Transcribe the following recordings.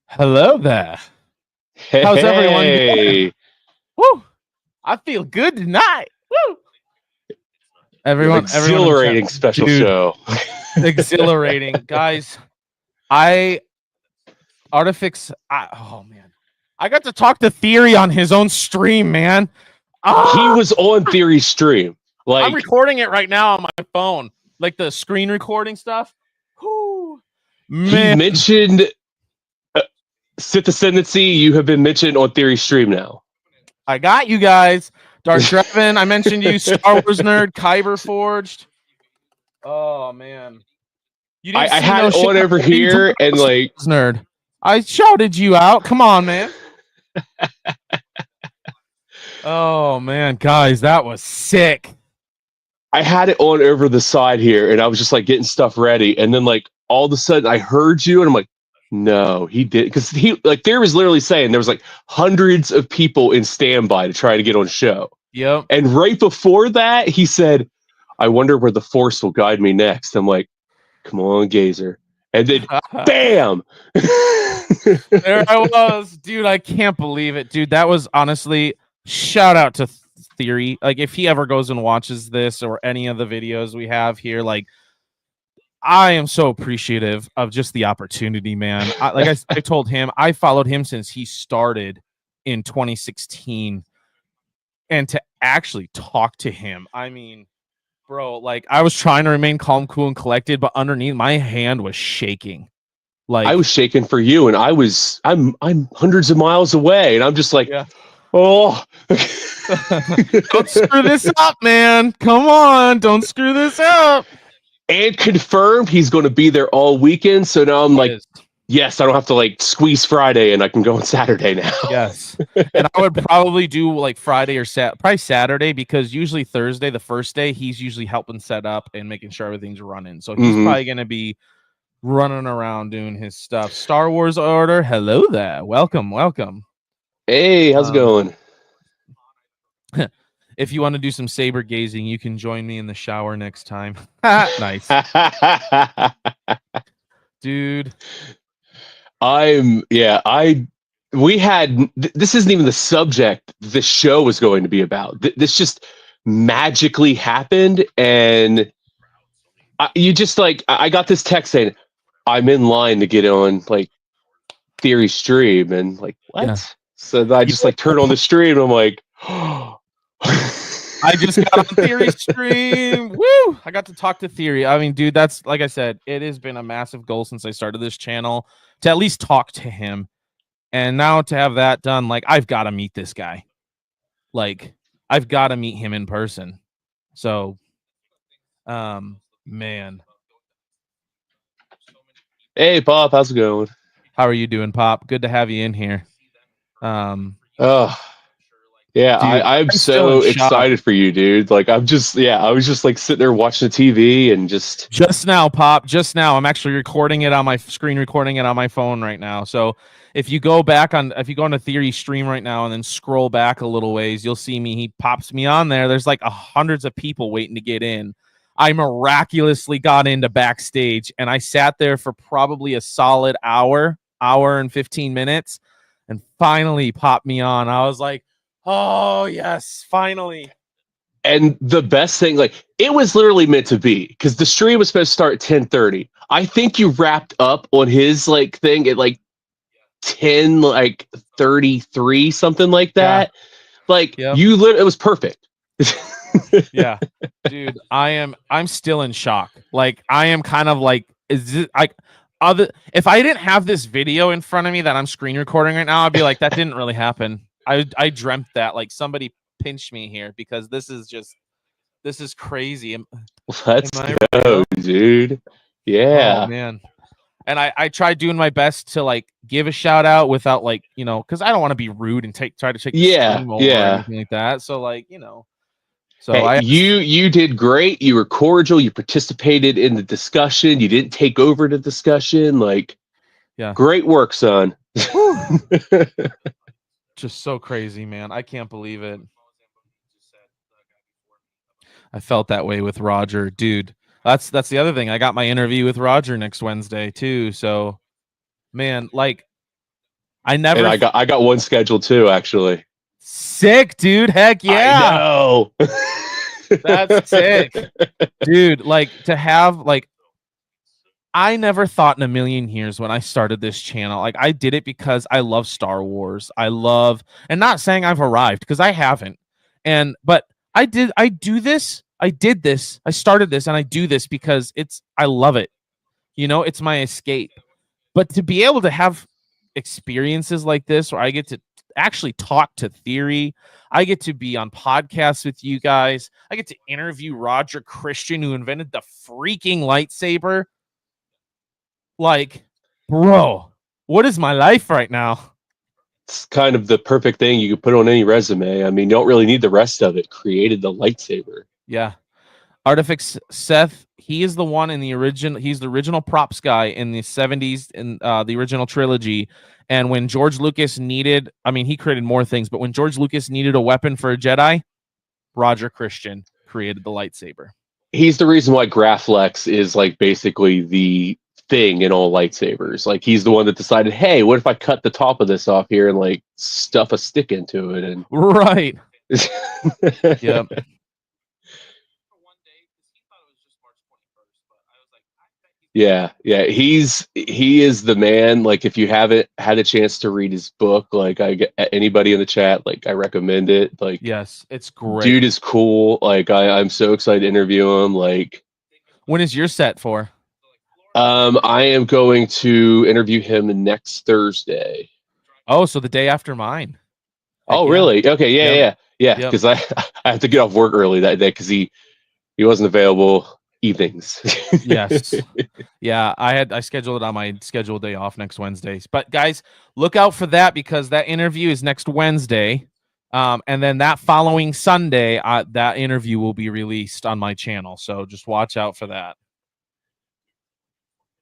Hello there. How's everyone doing? Hey, Woo! I feel good tonight. Woo! Everyone in chat, exhilarating special dude, show. exhilarating, guys. I Artifix. Oh man, I got to talk to Theory on his own stream, man. He Ah, was on Theory stream. I'm Like recording it right now on my phone, like the screen recording stuff. Whoo, he man. mentioned Sith Ascendancy. You have been mentioned on Theory stream now. I got you guys. Dark Drevin, I mentioned you. Star Wars nerd, Kyber Forged. Oh man. You didn't I see had no it shit. on over here, and like nerd. I shouted you out. Come on, man. Oh man, guys, that was sick. I had it on over the side here, and I was just like getting stuff ready, and then like all of a sudden I heard you, and I'm like, no, he did, because he like there was literally saying there was like hundreds of people in standby to try to get on show. Yep. And right before that, he said, I wonder where the force will guide me next. I'm like, come on, Gazer. And then bam! There I was. Dude, I can't believe it. Dude, that was honestly shout out to Theory. Like if he ever goes and watches this or any of the videos we have here, like I am so appreciative of just the opportunity, man. I told him, I followed him since he started in 2016, and to actually talk to him, I mean, bro, like I was trying to remain calm, cool, and collected, but underneath my hand was shaking. Like I was shaking for you, and I'm hundreds of miles away, and I'm just like, yeah. oh. Don't screw this up, man. Come on, don't screw this up. And confirmed he's going to be there all weekend. So now I'm like, yes, I don't have to like squeeze Friday, and I can go on Saturday now. Yes, and I would probably do like Friday or probably Saturday, because usually Thursday, the first day, he's usually helping set up and making sure everything's running. So he's probably going to be running around doing his stuff. Star Wars Order, hello there. Welcome. Hey, how's it going? If you want to do some saber gazing, you can join me in the shower next time. Nice. Dude. We had, this isn't even the subject the show was going to be about. This just magically happened, and you just like, I got this text saying, I'm in line to get on like Theory stream, and like, what? Yeah. So I just like turn on the stream, and I'm like, oh. I just got on Theory stream. Woo! I got to talk to Theory. I mean, dude, that's like I said, it has been a massive goal since I started this channel to at least talk to him. And now to have that done, like I've got to meet this guy. Like I've got to meet him in person. So man. Hey Pop, how's it going? How are you doing, Pop? Good to have you in here. Yeah, dude, I'm so excited for you, dude. Like I was just like sitting there watching the TV and just now, Pop, just now. I'm actually recording it on my screen, recording it on my phone right now. So if you go on a Theory stream right now and then scroll back a little ways, you'll see me. He pops me on there. There's like hundreds of people waiting to get in. I miraculously got into backstage, and I sat there for probably a solid hour and 15 minutes, and finally popped me on. I was like, oh yes, finally. And the best thing, like it was literally meant to be, because the stream was supposed to start at 10:30. I think you wrapped up on his like thing at like 10 like 33, something like that. Yeah. Like it was perfect. Yeah, dude, I'm still in shock. Like I am kind of like, is it like if I didn't have this video in front of me that I'm screen recording right now, I'd be like, that didn't really happen. I dreamt that, like somebody pinched me here, because this is crazy. Let's go, dude. Yeah. Oh man. And I tried doing my best to like give a shout out without like, because I don't want to be rude and try to take the stream over or anything like that. So like, So hey, you did great. You were cordial. You participated in the discussion. You didn't take over the discussion. Like, yeah, great work, son. Just so crazy, man. I can't believe it. I felt that way with Roger, dude. That's the other thing. I got my interview with Roger next Wednesday too. So, man, like I never. And I got one scheduled too, actually. Sick, dude. Heck I yeah. know. That's sick. Dude, like to have like I never thought in a million years when I started this channel. Like I did it because I love Star Wars. I love and not saying I've arrived because I haven't. But I did this. I did this. I started this and I do this because I love it. You know, it's my escape. But to be able to have experiences like this where I get to actually talk to theory, I get to be on podcasts with you guys, I get to interview Roger Christian, who invented the freaking lightsaber. Like, bro, what is my life right now? It's kind of the perfect thing you could put on any resume. I mean, you don't really need the rest of it. Created the lightsaber. Yeah. Artifix Seth, he is the one in the original. He's the original props guy in the 70s in the original trilogy. And when George Lucas needed, I mean, he created more things, but when George Lucas needed a weapon for a Jedi, Roger Christian created the lightsaber. He's the reason why Graflex is like basically the thing in all lightsabers. Like he's the one that decided, hey, what if I cut the top of this off here and like stuff a stick into it? And right. Yep. Yeah, he is the man. Like if you haven't had a chance to read his book, like anybody in the chat, like I recommend it. Like yes, it's great. Dude is cool. Like I'm so excited to interview him. Like when is your set for? I am going to interview him next Thursday. Oh, so the day after mine. Heck oh, really? Yeah. Okay, yeah. Because I have to get off work early that day because he wasn't available evenings. Yes. Yeah, I scheduled it on my scheduled day off next Wednesdays. But guys, look out for that because that interview is next Wednesday. And then that following Sunday, that interview will be released on my channel. So just watch out for that.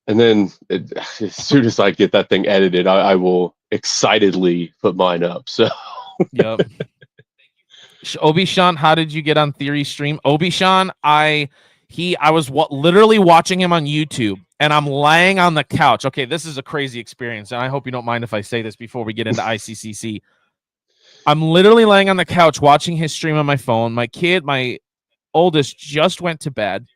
And then as soon as I get that thing edited, I will excitedly put mine up. So yep. Obi-Sean, how did you get on Theory Stream? Obi-Sean, I was literally watching him on YouTube, and I'm laying on the couch. Okay, this is a crazy experience, and I hope you don't mind if I say this before we get into ICCC. I'm literally laying on the couch watching his stream on my phone. My oldest, just went to bed,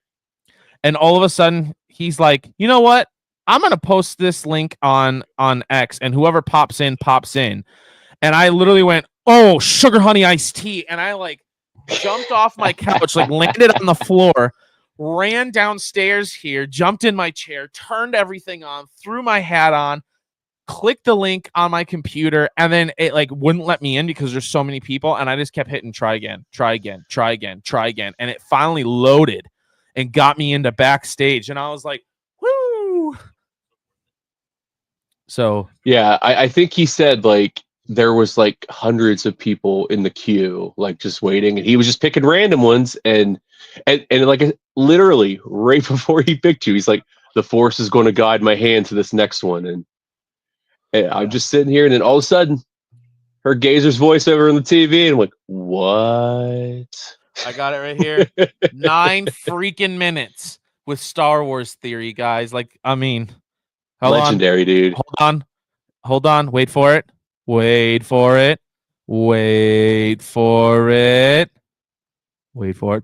and all of a sudden, he's like, you know what? I'm going to post this link on X, and whoever pops in. And I literally went, oh, sugar honey iced tea. And I like jumped off my couch, like landed on the floor, ran downstairs here, jumped in my chair, turned everything on, threw my hat on, clicked the link on my computer, and then it like wouldn't let me in because there's so many people. And I just kept hitting try again. And it finally loaded and got me into backstage. And I was like, woo. So yeah, I think he said like there was like hundreds of people in the queue, like just waiting, and he was just picking random ones, and like literally right before he picked you, he's like, "The force is going to guide my hand to this next one," and I'm just sitting here, and then all of a sudden, heard Gazer's voice over on the TV, and I'm like, "What?" I got it right here. 9 freaking minutes with Star Wars Theory, guys. Like, I mean, legendary, dude. Hold on. Wait for it. Wait for it.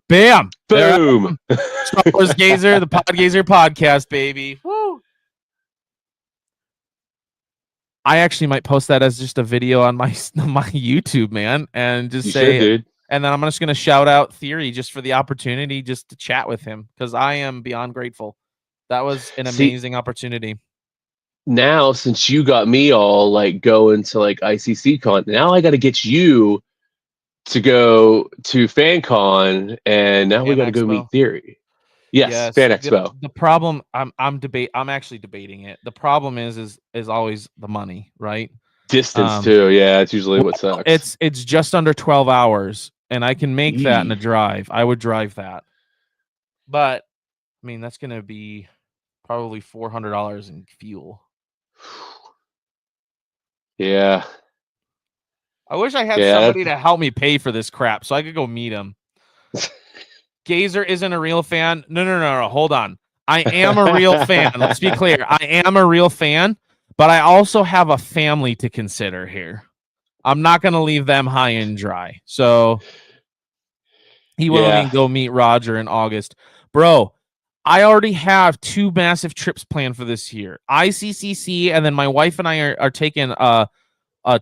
Bam! Boom! Star Wars Gazer, the Podgazer podcast, baby. Woo! I actually might post that as just a video on my YouTube, man, and just say, dude. And then I'm just going to shout out Theory just for the opportunity just to chat with him because I am beyond grateful. That was an amazing opportunity. Now, since you got me all like going to like ICCCon, now I got to get you to go to FanCon, and now we got to go meet Theory. Yes, Fan Expo. The problem I'm actually debating it. The problem is always the money, right? Distance too. Yeah, it's usually what sucks. It's just under 12 hours, and I can make that in a drive. I would drive that, but I mean that's gonna be probably $400 in fuel. Yeah. I wish I had somebody to help me pay for this crap so I could go meet him. Gazer isn't a real fan. No. Hold on. I am a real fan. Let's be clear. I am a real fan, but I also have a family to consider here. I'm not going to leave them high and dry. So he went with me Yeah. and go meet Roger in August. Bro, I already have 2 massive trips planned for this year. ICCC, and then my wife and I are taking a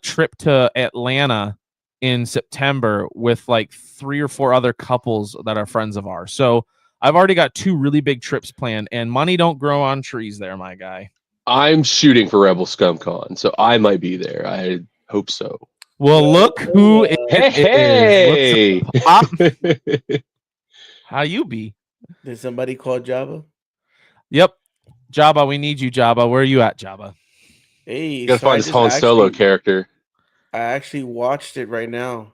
trip to Atlanta in September with like 3 or 4 other couples that are friends of ours. So I've already got 2 really big trips planned, and money don't grow on trees there, my guy. I'm shooting for Rebel ScumCon, so I might be there. I hope so. Well, look who it is. Hey, What's how you be? Did somebody call Java? Yep. Jabba, we need you, Jabba. Where are you at, Jabba? Hey, gotta so find this Han Solo character. I actually watched it right now.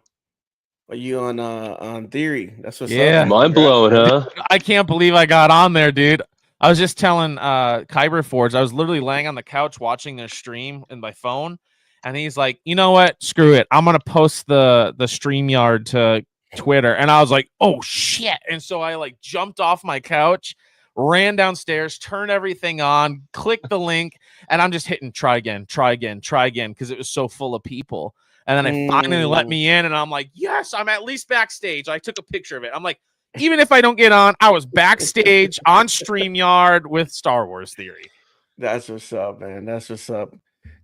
Are you on Theory? That's what's Yeah. up. Mind blowing, huh? I can't believe I got on there, dude. I was just telling Kyber Forge, I was literally laying on the couch watching their stream in my phone, and he's like, you know what? Screw it. I'm gonna post the StreamYard to Twitter. And I was like, oh shit. And so I like jumped off my couch, ran downstairs, turned everything on, clicked the link, and I'm just hitting try again, because it was so full of people. And then they finally let me in, and I'm like, yes, I'm at least backstage. I took a picture of it. I'm like, even if I don't get on, I was backstage on StreamYard with Star Wars Theory. That's what's up, man. That's what's up.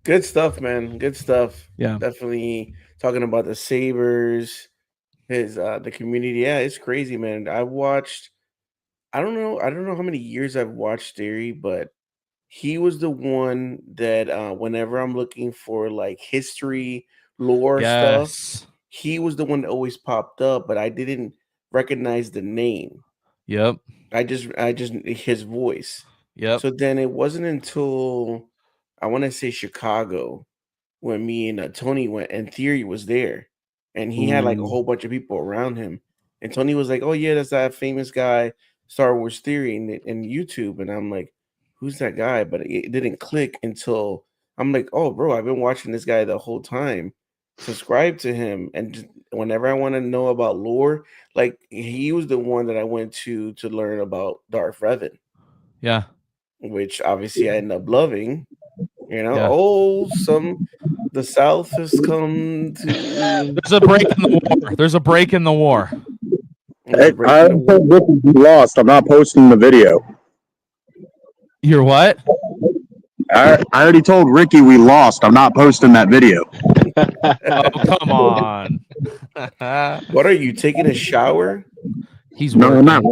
Good stuff, man. Good stuff. Yeah. Definitely talking about the Sabers, the community. Yeah, it's crazy, man. I don't know how many years I've watched Theory, but he was the one that whenever I'm looking for like history, lore stuff, Yes. he was the one that always popped up, but I didn't recognize the name. Yep. I just his voice. Yep. So then it wasn't until I want to say Chicago when me and Tony went and Theory was there, and he had like a whole bunch of people around him, and Tony was like, "Oh yeah, that's that famous guy, Star Wars Theory in YouTube," and I'm like, "Who's that guy?" But it didn't click until I'm like, "Oh, bro, I've been watching this guy the whole time. Subscribe to him, and just, whenever I want to know about lore, like he was the one that I went to learn about Darth Revan." Yeah. Which obviously I end up loving. You know, Yeah. the South has come to. There's a break in the war. There's a break in the war. Hey, I told Ricky we lost. I'm not posting the video. You're what? I already told Ricky we lost. I'm not posting that video. Oh, come on. What are you taking a shower? He's No, working. not.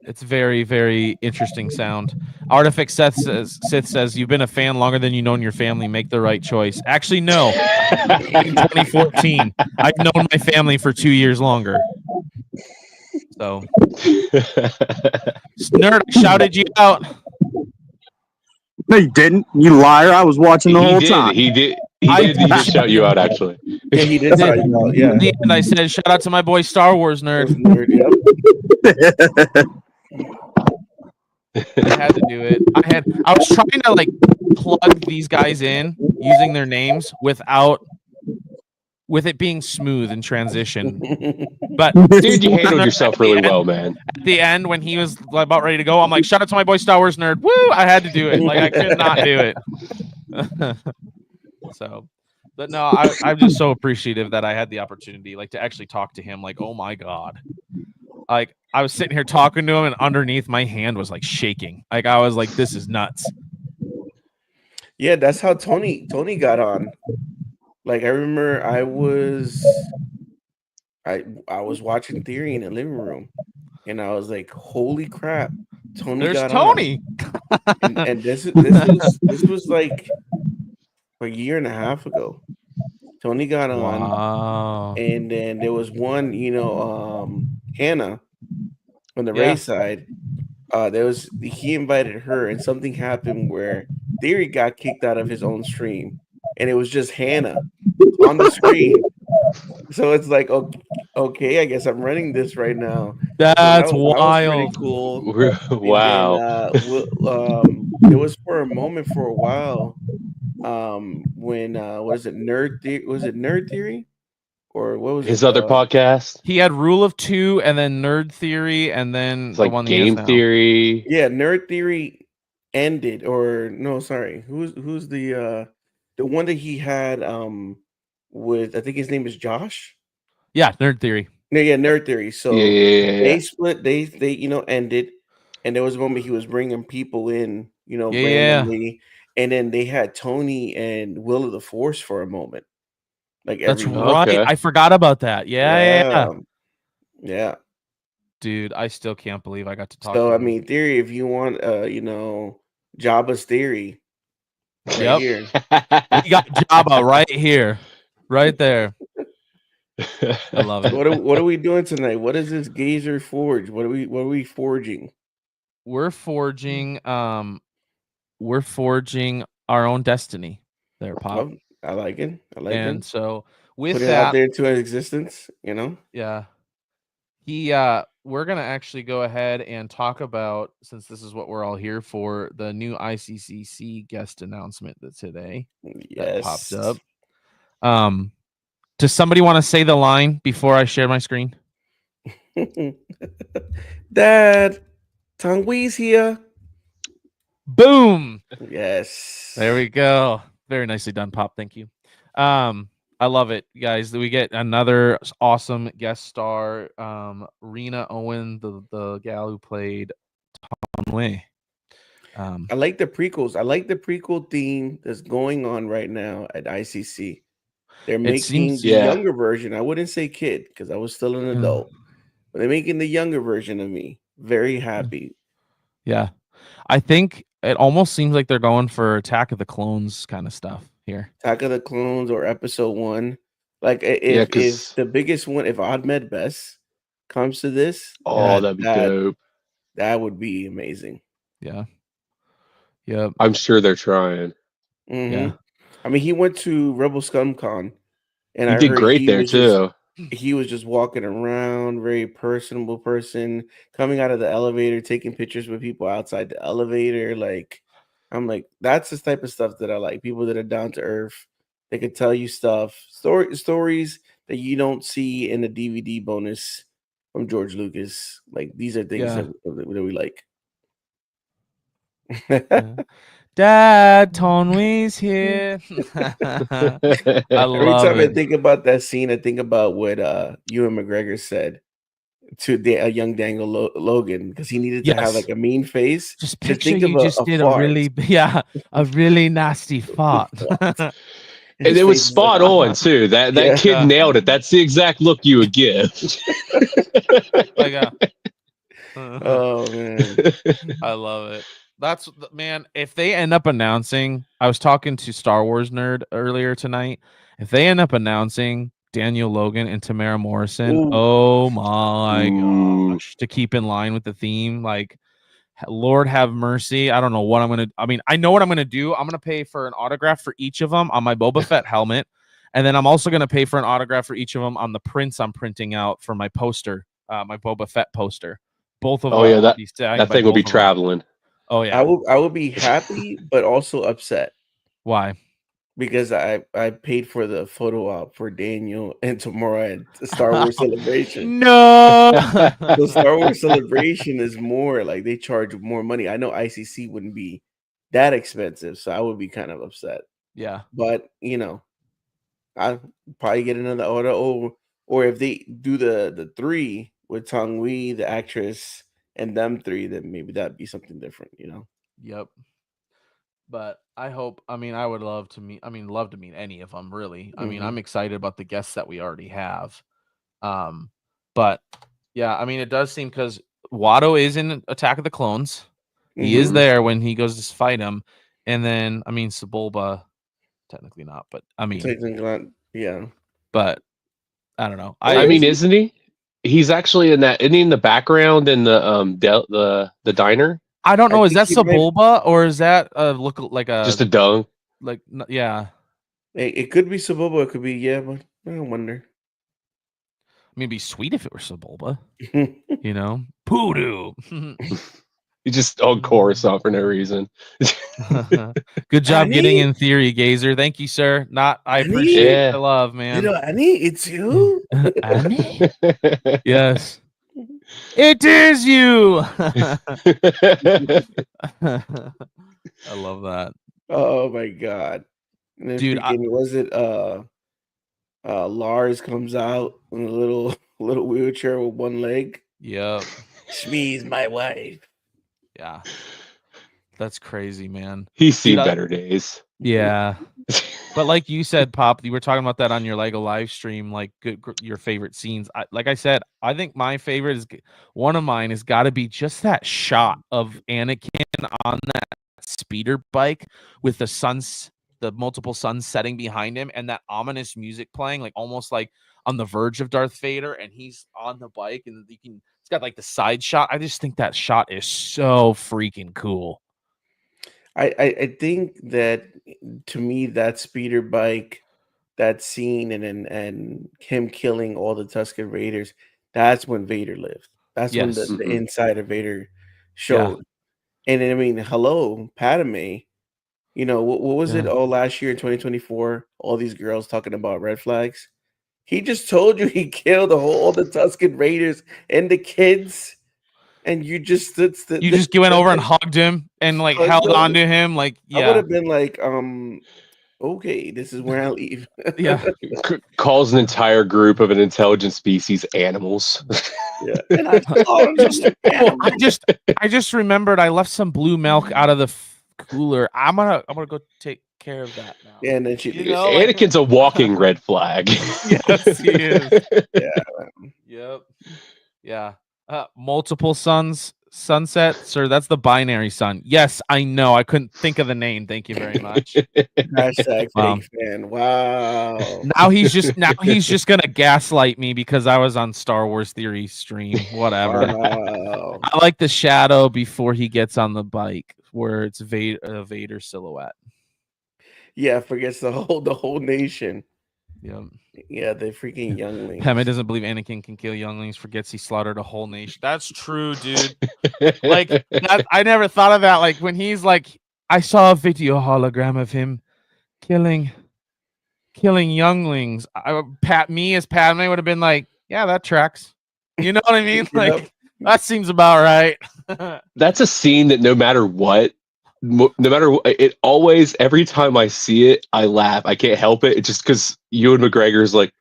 It's very, very interesting sound. Artifact Sith says, you've been a fan longer than you known your family. Make the right choice. Actually, no. In 2014, I've known my family for 2 years longer. So, Nerd, I shouted you out. No, you didn't. You liar. I was watching the whole time. He did shout you out, actually. Yeah, he did shout you out. Yeah. In the end, I said, shout out to my boy Star Wars Nerd. Yep. I had to do it. I was trying to like plug these guys in using their names with it being smooth and transition. But dude, you handled yourself really well, man. At the end, when he was about ready to go, I'm like, shout out to my boy Star Wars Nerd. Woo! I had to do it. Like I could not do it. So, but no, I'm just so appreciative that I had the opportunity, like, to actually talk to him. Like, oh my god. Like, I was sitting here talking to him, and underneath my hand was like shaking. Like, I was like, this is nuts. Yeah, that's how Tony got on. Like, I remember I was watching Theory in the living room, and I was like, holy crap, Tony got Tony. On. And this was like a year and a half ago. Tony got on. Wow. And then there was one, Hannah on the Ray side. He invited her, and something happened where Theory got kicked out of his own stream, and it was just Hannah on the screen. So it's like, okay, I guess I'm running this right now. That's so wild. That was pretty cool. Wow. Then, it was for a moment for a while. When was it Nerd Theory? Or what was his other podcast? He had Rule of Two, and then Nerd Theory, and then it's like one Game Theory. Yeah, Nerd Theory ended, or no, sorry, who's the one that he had with, I think his name is Josh. Yeah, Nerd Theory. No, yeah, Nerd Theory. So Yeah. they split. They ended, and there was a moment he was bringing people in, Yeah. randomly, and then they had Tony and Will of the Force for a moment, like That's every week. right. Okay. I forgot about that. Yeah. Yeah. Dude, I still can't believe I got to talk So to I him. mean, Theory, if you want, Jabba's Theory, right Yep. here. We got Jabba right here. Right there. I love it. What are we doing tonight? What is this Gazer Forge? What are we forging? We're forging our own destiny there, Pop. Oh, I like it. I like And it. so with Put it out that, there into existence, yeah. We're gonna actually go ahead and talk about, since this is what we're all here for, the new ICCC guest announcement that today that popped Yes. up. Does somebody want to say the line before I share my screen? Dad, Tongwee's here. Boom. Yes. There we go. Very nicely done, Pop. Thank you. I love it, guys. We get another awesome guest star, Rena Owen, the gal who played Tom Way. I like the prequels. I like the prequel theme that's going on right now at ICC. They're making the younger version. I wouldn't say kid because I was still an adult, but they're making the younger version of me. Very happy. Yeah. I think it almost seems like they're going for Attack of the Clones kind of stuff here. Attack of the Clones or Episode 1. Like if the biggest one, if Ahmed Best comes to this, that'd be dope. That would be amazing. Yeah. Yep. I'm sure they're trying. Mm-hmm. Yeah. I mean, he went to Rebel Scum Con, and he I did heard great there too. He was just walking around, very personable person, coming out of the elevator, taking pictures with people outside the elevator. Like, I'm like, that's the type of stuff that I like. People that are down to earth. They could tell you stories that you don't see in the DVD bonus from George Lucas. Like, these are things that we like. Dad, Tonwee's here. I Every love time it. I think about that scene, I think about what Ewan McGregor said to a young Daniel Logan, because he needed to have like a mean face. Just picture think you of just did fart. a really nasty fart. And it was spot on too. That kid nailed it. That's the exact look you would give. Oh man, I love it. That's, man, if they end up announcing, I was talking to Star Wars Nerd earlier tonight. If they end up announcing Daniel Logan and Tamara Morrison, oh my gosh, to keep in line with the theme, like, Lord have mercy. I don't know what I'm going to, I know what I'm going to do. I'm going to pay for an autograph for each of them on my Boba Fett helmet. And then I'm also going to pay for an autograph for each of them on the prints I'm printing out for my poster, my Boba Fett poster. Both of them. Oh yeah, that thing will be traveling. Oh yeah, I will be happy, but also upset. Why? Because I paid for the photo op for Daniel and tomorrow at Star Wars Celebration. No, the Star Wars Celebration is more like they charge more money. I know ICC wouldn't be that expensive, so I would be kind of upset. Yeah, but I'll probably get another order, or if they do the 3 with Tong Wei, the actress, and them 3, then maybe that'd be something different, Yep. But I hope, I would love to meet, any of them, really. I'm excited about the guests that we already have. But yeah, it does seem, because Watto is in Attack of the Clones. He is there when he goes to fight him. And then, Sebulba, technically not, but technically not, yeah. But I don't know. Isn't he? He's actually in that. Isn't he in the background in the diner? I don't know. Is that Sebulba or is that look like just a dung? Like, yeah. It could be Sebulba. It could be, but I don't wonder. It'd be sweet if it were Sebulba. Poodoo. You just on chorus off for no reason. Good job getting in theory, Gazer. Thank you, sir. I appreciate the love, man. Annie, it's you. Annie? Yes. It is you. I love that. Oh my god. And then Dude, freaking was it Lars comes out in a little little wheelchair with one leg. Yep. Shmee's my wife. Yeah. That's crazy, man. He's seen Dude, better days. Yeah. But like you said, Pop, you were talking about that on your Lego live stream, like your favorite scenes. Like I said, I think my favorite is one of mine has got to be just that shot of Anakin on that speeder bike with the multiple suns setting behind him and that ominous music playing, like almost like on the verge of Darth Vader, and he's on the bike and it's got like the side shot. I just think that shot is so freaking cool. I think that to me that speeder bike, that scene, and him killing all the Tusken Raiders, that's when Vader lived. That's when Yes. the inside of Vader showed. And I mean, hello, Padme. You know, what was it all last year in 2024? All these girls talking about red flags. He just told you he killed all the Tusken Raiders and the kids. And you just you just went over and hugged him and like held on to him, like I would have been like, okay, this is where I leave. Yeah. Calls an entire group of an intelligent species animals. Yeah. And I just remembered I left some blue milk out of the cooler. I'm gonna go take care of that now. Yeah, and then she Anakin's a walking red flag. Yes, he is. Yeah. Yep. Yeah. Multiple sunsets, or that's the binary sun. Yes, I know. I couldn't think of the name. Thank you very much. Hashtag fake fan. Wow. Now he's just gonna gaslight me because I was on Star Wars Theory stream. Whatever. Wow. I like the shadow before he gets on the bike, where it's Vader silhouette. Yeah, forgets the whole nation. Yeah. Yeah, the freaking younglings. Padme doesn't believe Anakin can kill younglings, forgets he slaughtered a whole nation. That's true, dude. Like that, I never thought of that. Like when he's like, I saw a video hologram of him killing younglings. Me as Padme would have been like, yeah, that tracks. You know what I mean? Like that seems about right. That's a scene that no matter what, it always, every time I see it, I laugh. I can't help it. It's just because Ewan McGregor's like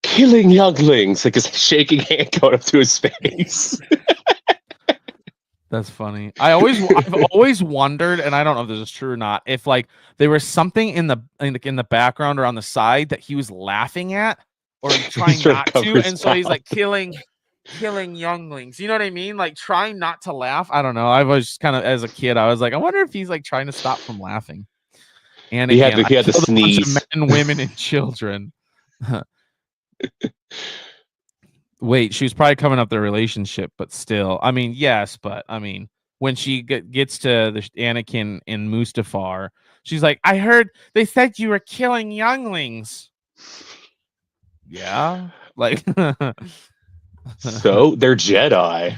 killing younglings, like his shaking hand going up to his face. That's funny. I've always wondered, and I don't know if this is true or not, if like there was something in the background or on the side that he was laughing at or trying not to, and so he's like killing younglings. You know what I mean? Like trying not to laugh. I don't know. I was kind of, as a kid, I was like, I wonder if he's like trying to stop from laughing. And he had to sneeze. Men, women, and children. Wait, she was probably coming up the relationship, but still, I mean, yes, but I mean, when she gets to the Anakin in Mustafar, she's like, I heard they said you were killing younglings. Yeah, like. So they're Jedi.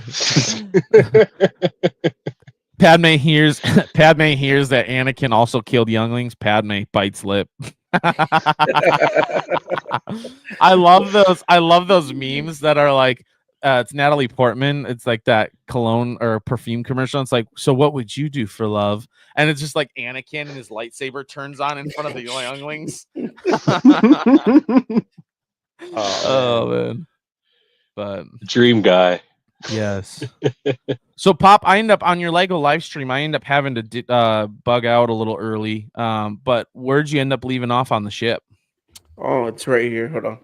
Padme hears that Anakin also killed younglings. Padme bites lip. I love those memes that are like it's Natalie Portman. It's like that cologne or perfume commercial. It's like, so what would you do for love? And it's just like Anakin and his lightsaber turns on in front of the younglings. Oh man. But dream guy. Yes. So Pop, I end up on your Lego live stream. I end up having to bug out a little early. But where'd you end up leaving off on the ship? Oh, it's right here. Hold on.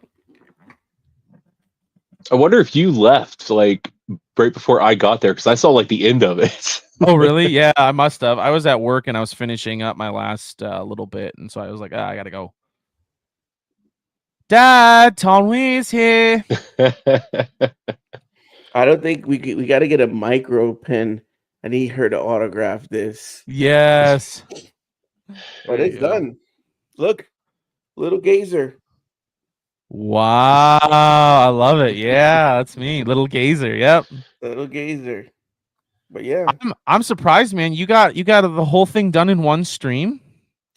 I wonder if you left like right before I got there, because I saw like the end of it. Oh, really? Yeah, I must have. I was at work and I was finishing up my last little bit, and so I was like, I gotta go. Dad, Tonwee's here. I don't think we got to get a micro pen. I need her to autograph this. Yes. But it's done. Look, little gazer. Wow, I love it. Yeah, that's me, little gazer. Yep, little gazer. But yeah, I'm surprised, man. You got the whole thing done in one stream.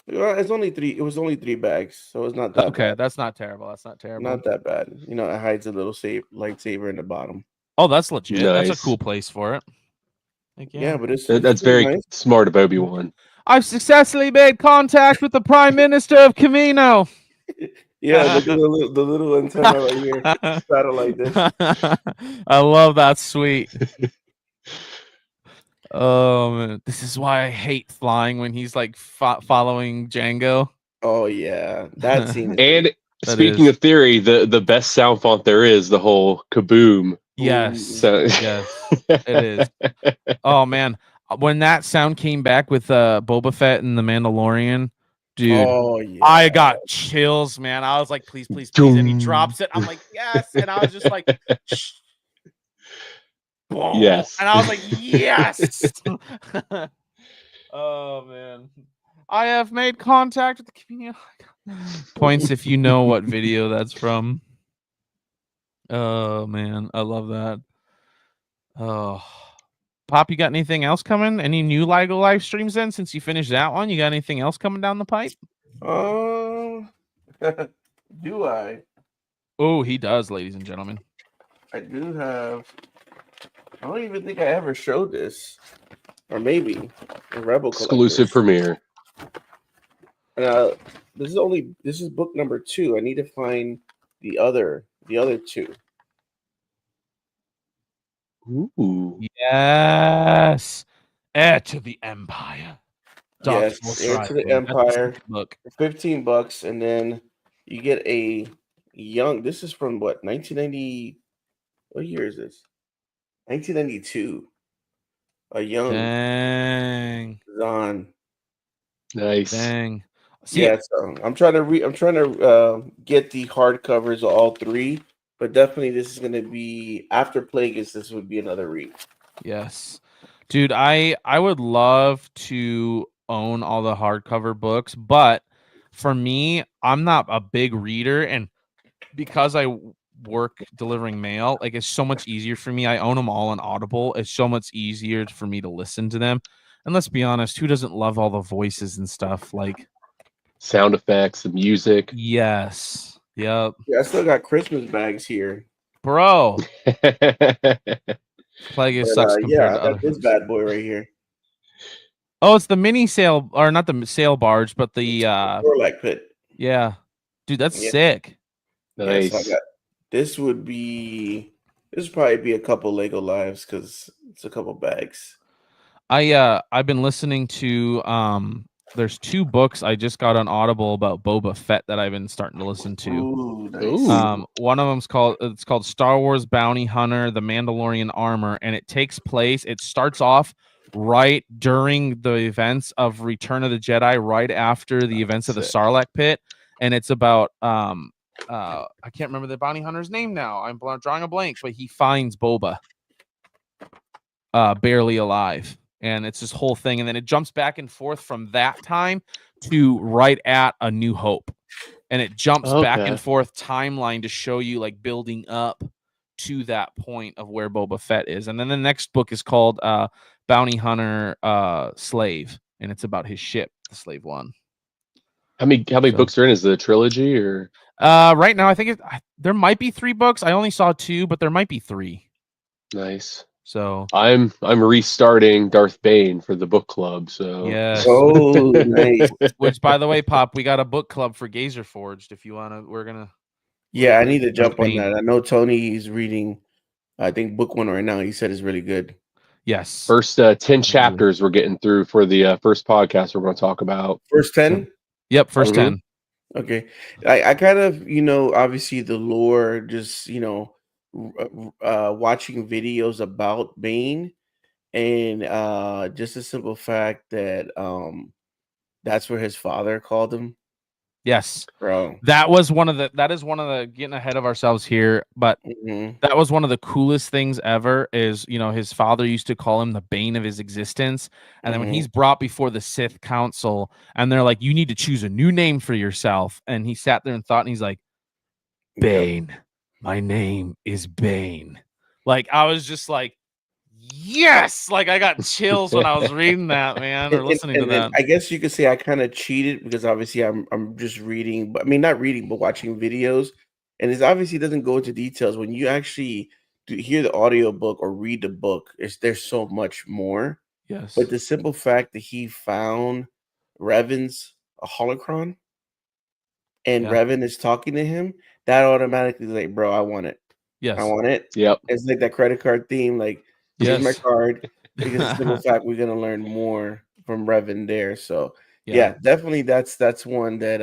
Well, it's only 3. It was only 3 bags, so it's not that okay. bad. That's not terrible. That's not terrible. Not that bad. You know, it hides a little lightsaber in the bottom. Oh, that's legit. Nice. That's a cool place for it. Yeah, but that's very nice. smart of Obi-Wan. I've successfully made contact with the Prime Minister of Camino. Yeah, look at the little antenna right here. Satellite dish. I love that suite. Oh man, this is why I hate flying when he's like following Django. Oh yeah, that scene. And speaking of theory, the best sound font there is the whole kaboom. Yes, So yes, it is. Oh man, when that sound came back with Boba Fett and the Mandalorian, dude, yeah. I got chills, man. I was like, please, please, please, and he drops it. I'm like, yes, and I was just like, shh. Boom. Yes, and I was like, yes. Oh man, I have made contact with the community. Points if you know what video that's from. Oh man, I love that. Oh, Pop, you got anything else coming? Any new LIGO live streams then? Since you finished that one, you got anything else coming down the pipe? Do I? Oh, he does, ladies and gentlemen. I do have. I don't even think I ever showed this, or maybe a Rebel exclusive Collectors. premiere. This is book number 2. I need to find the other 2. Ooh. Yes, Heir to the Empire. Yes, Heir to the Empire. Look, $15, and then you get a young. This is from what, 1990? What year is this? 1992. A young dang, Zahn. Nice. Dang. See, Yeah, so I'm trying to get the hardcovers of all 3, but definitely this is going to be after Plagueis. This would be another read. Yes, dude, I would love to own all the hardcover books, but for me, I'm not a big reader, and because I work delivering mail, like it's so much easier for me. I own them all on Audible. It's so much easier for me to listen to them. And let's be honest, who doesn't love all the voices and stuff? Like Sound effects, the music. yes, yep, Yeah, I still got Christmas bags here, bro. Plagueis sucks compared I to other got this books. bad boy right here. Oh, it's the mini sail, or not the sail barge, but the Sarlacc pit. yeah, dude, that's sick. Nice. Yeah, so I got this. This would probably be a couple Lego lives because it's a couple bags. I've been listening to there's 2 books I just got on Audible about Boba Fett that I've been starting to listen to. Ooh, nice. One of them's called Star Wars Bounty Hunter: The Mandalorian Armor, and it starts off right during the events of Return of the Jedi, right after the events of the Sarlacc pit, and it's about I can't remember the bounty hunter's name now. I'm drawing a blank, but he finds Boba barely alive. And it's this whole thing. And then it jumps back and forth from that time to right at A New Hope. And it jumps back and forth timeline to show you like building up to that point of where Boba Fett is. And then the next book is called Bounty Hunter Slave. And it's about his ship, the Slave One. How many books are in? Is it a trilogy or? Right now, I think there might be 3 books. I only saw 2, but there might be 3. Nice. So I'm restarting Darth Bane for the book club. So yes. Oh, nice. Which, by the way, Pop, we got a book club for Gazer Forged. If you wanna, we're gonna. Yeah, I need to jump Darth on that. I know Tony's reading. I think book 1 right now. He said it's really good. Yes. First 10 chapters we're getting through for the first podcast we're going to talk about. First 10. Yep, first 10. Okay, I kind of obviously the lore, just watching videos about Bane, and just the simple fact that that's where his father called him. Yes, bro. That is one of the getting ahead of ourselves here, but that was one of the coolest things ever. Is his father used to call him the bane of his existence, and then when he's brought before the Sith Council, and they're like, "You need to choose a new name for yourself," and he sat there and thought, and he's like, "Bane, my name is Bane." Like I was just like, yes, like I got chills when I was reading that, man, or listening to that. I guess you could say I kind of cheated because obviously I'm just reading, but I mean not reading, but watching videos, and it obviously doesn't go into details. When you actually hear the audio book or read the book, there's so much more. Yes. But the simple fact that he found Revan's a holocron and Yeah. Revan is talking to him, that automatically is like, bro, I want it. Yes. I want it. Yep. It's like that credit card theme. Like, here's my Yes. card. Because the simple fact we're gonna learn more from Revan there. So yeah, definitely that's one that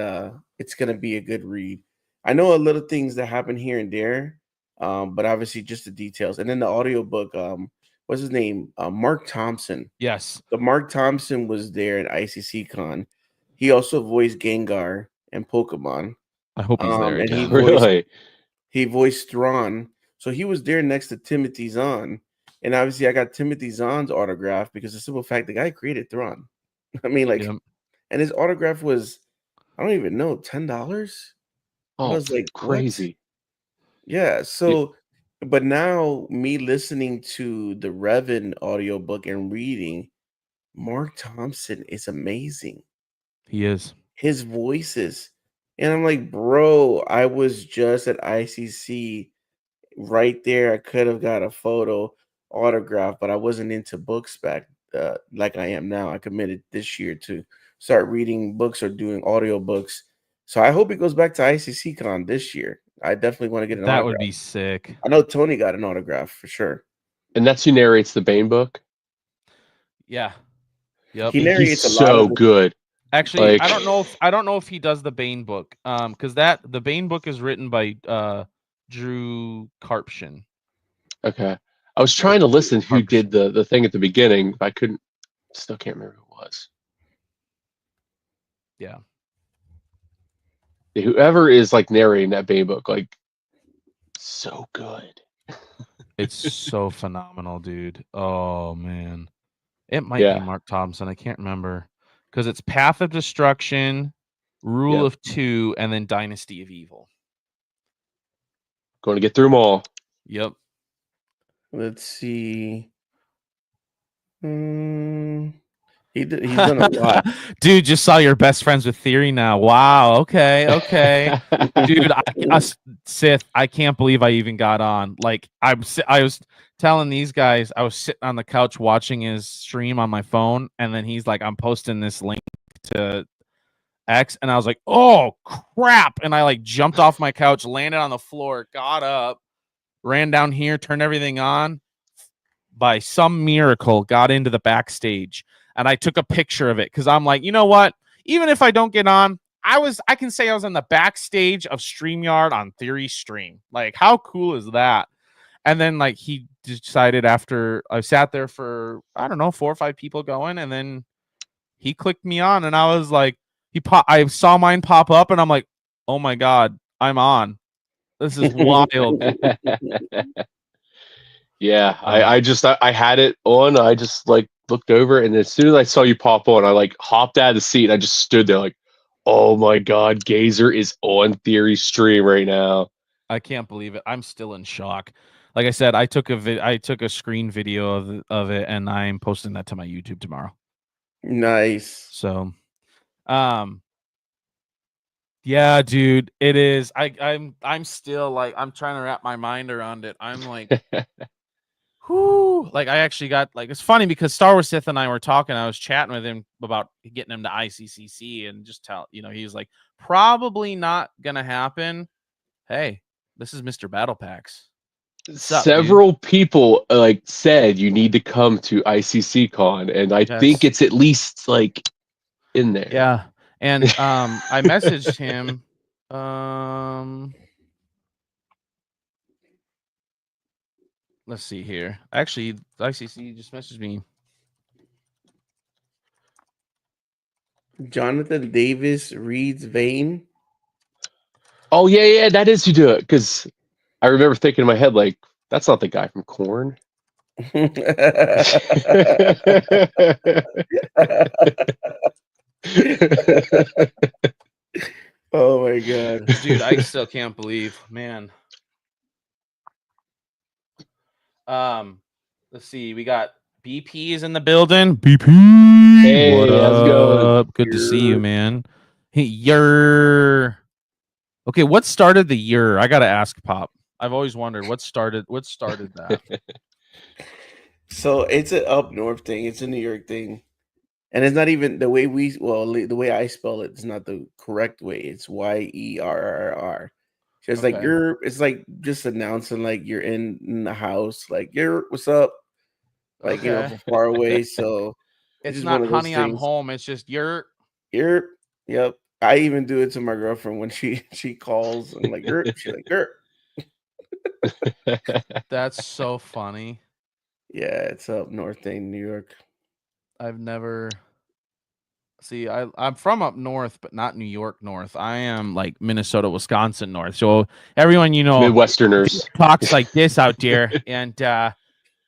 it's gonna be a good read. I know a little things that happen here and there, but obviously just the details. And then the audiobook, what's his name? Mark Thompson. Yes. So Mark Thompson was there at ICCCon. He also voiced Gengar and Pokemon. I hope he's there And again. Really? he voiced Thrawn. So he was there next to Timothy Zahn. And obviously I got Timothy Zahn's autograph because the simple fact the guy created Thrawn. I mean, like, Yep. and his autograph was, I don't even know, $10. Oh, I was like, crazy. what? Yeah. So, but now me listening to the Revan audiobook and reading, Mark Thompson is amazing. He is. His voices. And I'm like, bro, I was just at ICC right there. I could have got a photo autograph, but I wasn't into books back like I am now. I committed this year to start reading books or doing audiobooks. So I hope it goes back to ICCCon this year. I definitely want to get an That autograph. would be sick. I know Tony got an autograph for sure. And that's who narrates the Bane book. Yeah. Yep. He narrates He's a lot so of the, good. Actually, Like- I don't know if he does the Bane book. Because the Bane book is written by Drew Karpshin. Okay. I was trying to listen who did the thing at the beginning, but I couldn't. Still can't remember who it was. Yeah. Whoever is like narrating that Bane book, like, so good. It's so phenomenal, dude. Oh man. It might Yeah. be Mark Thompson. I can't remember. Because it's Path of Destruction, Rule Yep. of Two, and then Dynasty of Evil. Going to get through them all. Yep. let's see. He's done a lot. Dude, just saw your best friends with Theory now. Wow. Okay. Okay. Dude, Sith, I can't believe I even got on. Like, I was telling these guys, I was sitting on the couch watching his stream on my phone, and then he's like, I'm posting this link to X, and I was like, oh crap. And I like jumped off my couch, landed on the floor, got up, ran down here, turned everything on. By some miracle, got into the backstage, and I took a picture of it because I'm like, you know what? Even if I don't get on, I can say I was in the backstage of StreamYard on Theory stream. Like, how cool is that? And then like he decided after I sat there for I don't know 4 or 5 people going, and then he clicked me on, and I was like, I saw mine pop up, and I'm like, oh my god, I'm on. This is wild. Yeah, I had it on. I just like looked over, and as soon as I saw you pop on, I like hopped out of the seat. And I just stood there like, oh my god, Gazer is on Theory stream right now. I can't believe it. I'm still in shock. Like I said, I took a screen video of it, and I'm posting that to my YouTube tomorrow. Nice. So, yeah, dude, it is. I'm still like I'm trying to wrap my mind around it. I'm like, whoo! Like I actually got like it's funny because Star Wars Sith and I were talking. I was chatting with him about getting him to ICCC and just he was like probably not gonna happen. Hey, this is Mr. Battle Packs. Several people like said you need to come to ICCCon, and I think it's at least like in there. Yeah, and I messaged him. Let's see here. Actually, ICC just messaged me. Jonathan Davis reads Vane. Oh yeah, that is who do it. Because I remember thinking in my head like, that's not the guy from Korn. Oh my god, dude! I still can't believe, man. Let's see. We got BP is in the building. BP, hey, what how's it going? up? Good to see you, man. Hey, you're okay. What started the year? I gotta ask Pop. I've always wondered what started that. So it's an up north thing. It's a New York thing, and it's not even the way the way I spell it is not the correct way. It's Yerrr. So it's like Okay. it's like just announcing like you're in the house, like what's up, like Okay. from far away. So it's It's just one not of those honey, I'm things. home. It's just you're. Yep. I even do it to my girlfriend when she calls. I'm like, she's like, That's so funny. yeah, it's up north thing, New York. I've never. See, I'm from up north, but not New York north. I am like Minnesota, Wisconsin north. So everyone, Midwesterners. talks like this out there, and yeah,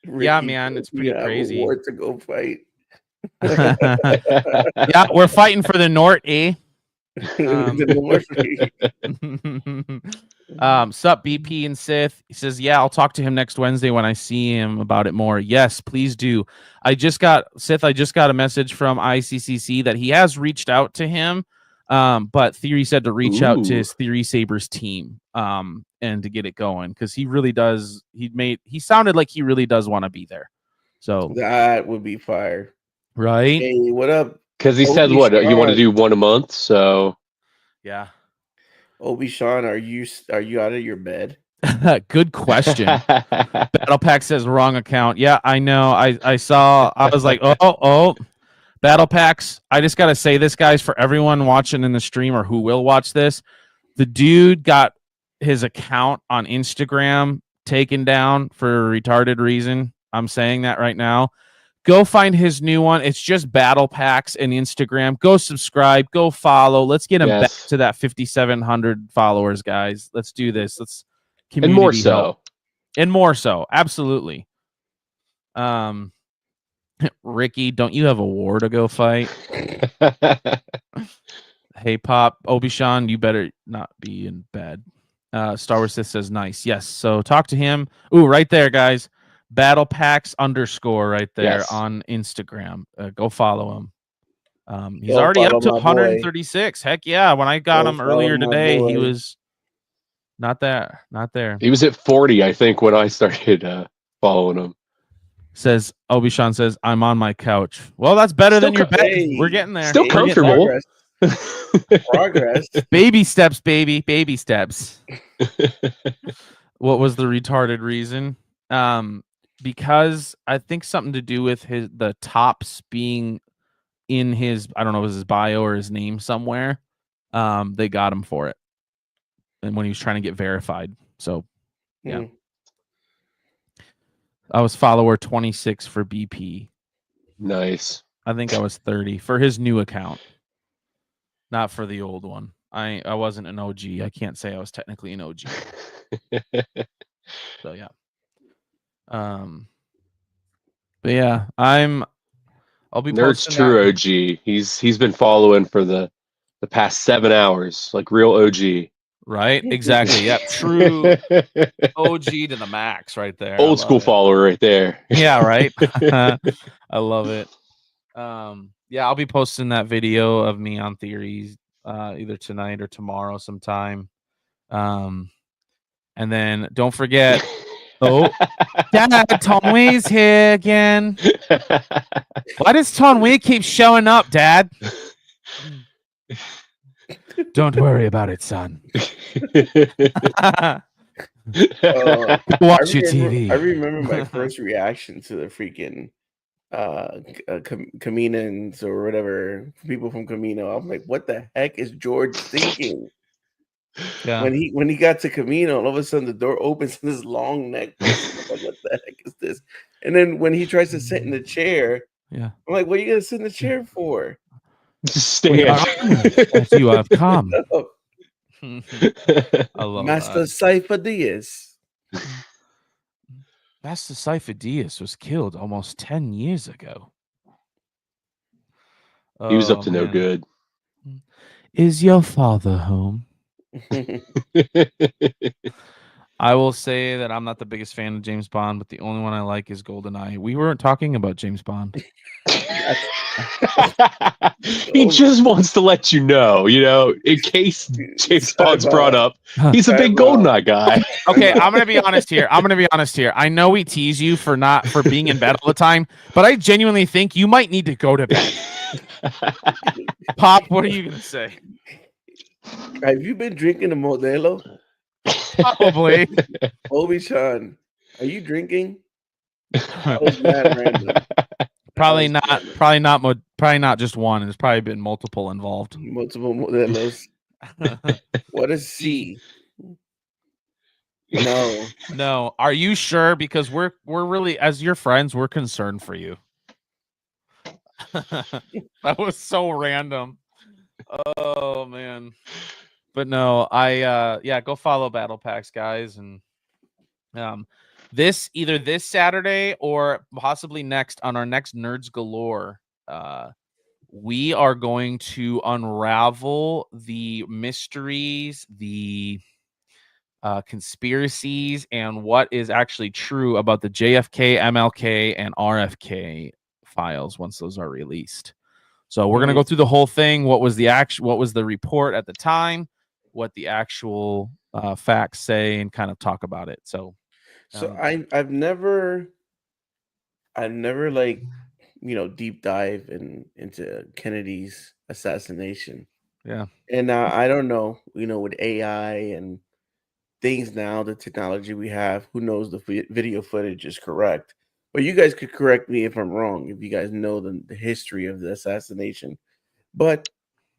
Ricky, man, it's you pretty have a crazy. war to go fight. Yeah, we're fighting for the North, eh? The North. Sup, BP and Sith. He says, yeah, I'll talk to him next Wednesday when I see him about it more. Yes, please do. I just got a message from ICCC that he has reached out to him. But Theory said to reach out to his Theory Sabers team and to get it going, because he really does. He sounded like he really does want to be there. So That would be fire. right. Hey, what up? Because he said, what, you want to do one a month? So Yeah. Obi Sean, are you out of your bed? Good question. Battle Pack says wrong account. Yeah, I know. I saw. I was like, oh, Battle Packs. I just gotta say this, guys, for everyone watching in the stream or who will watch this. The dude got his account on Instagram taken down for a retarded reason. I'm saying that right now. Go find his new one. It's just Battle Packs and Instagram. Go subscribe. Go follow. Let's get him back to that 5,700 followers, guys. Let's do this. Let's community and more so. help. And more so. Absolutely. Ricky, don't you have a war to go fight? Hey, Pop. Obi-Sean, you better not be in bed. Star Wars Sith says nice. Yes. So talk to him. Ooh, right there, guys. Battle Packs _ right there on Instagram. Go follow him. He's already up to 136. Heck yeah. When I got him earlier today, he was not there. He was at 40, I think, when I started following him. Says Obi-Sean says, I'm on my couch. Well, that's better than your bed. We're getting there. Still comfortable. Progress. Baby steps, baby. Baby steps. What was the retarded reason? Because I think something to do with the tops being in his, I don't know, it was his bio or his name somewhere. They got him for it. And when he was trying to get verified. So yeah. I was follower 26 for BP. Nice. I think I was 30 for his new account. Not for the old one. I wasn't an OG. I can't say I was technically an OG. So yeah. But yeah, I'll be Nerd's posting true that. OG. He's been following for the past 7 hours, like real OG. Right? Exactly. Yep. True OG to the max right there. Old school follower right there. Yeah, right. I love it. Yeah, I'll be posting that video of me on Theories either tonight or tomorrow sometime. And then don't forget, Dad, Tonwee's here again. Why does Tonwee keep showing up, Dad? Don't worry about it, son. Watch your TV. I remember my first reaction to the freaking Caminans or whatever, people from Camino. I'm like, what the heck is George thinking? Yeah. When he got to Camino, all of a sudden the door opens and this long neck. I'm like, what the heck is this? And then when he tries to sit in the chair, yeah, I'm like, what are you gonna sit in the chair for? Stand. As you have come. I love Master Cypher Diaz. Master Cypher Diaz was killed almost 10 years ago. He was up to no good. Is your father home? I will say that I'm not the biggest fan of James Bond, but the only one I like is GoldenEye. We weren't talking about James Bond. He just wants to let you know, in case James Bond's brought up. He's a big GoldenEye guy. Okay, I'm gonna be honest here. I know we tease you for being in bed all the time, but I genuinely think you might need to go to bed. Pop, what are you gonna say? Have you been drinking a Modelo? Probably. Obi-Chan, are you drinking? That was mad random. Probably not just one. There's probably been multiple involved. Multiple Modelos. What is C? No. Are you sure? Because we're really, as your friends, we're concerned for you. That was so random. Oh man. But no, go follow Battle Packs, guys, and either this Saturday or possibly next on our next Nerds Galore. We are going to unravel the mysteries, the conspiracies, and what is actually true about the JFK, MLK, and RFK files once those are released. So we're gonna go through the whole thing. What was the report at the time? What the actual facts say, and kind of talk about it. So I've never like deep dive into Kennedy's assassination. Yeah. And I don't know, with AI and things now, the technology we have, who knows the video footage is correct. But you guys could correct me if I'm wrong, if you guys know the history of the assassination. But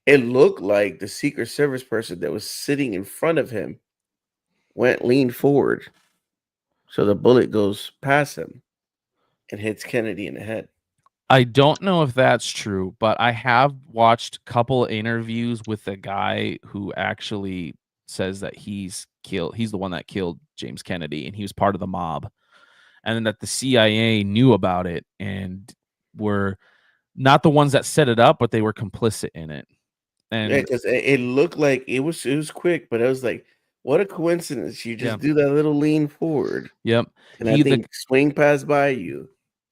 it looked like the Secret Service person that was sitting in front of him leaned forward. So the bullet goes past him and hits Kennedy in the head. I don't know if that's true, but I have watched a couple of interviews with the guy who actually says that he's the one that killed James Kennedy, and he was part of the mob, and then that the CIA knew about it and were not the ones that set it up, but they were complicit in it. And yeah, because it looked like it was quick, but it was like, what a coincidence! You just do that little lean forward. Yep, and I think swing passed by you.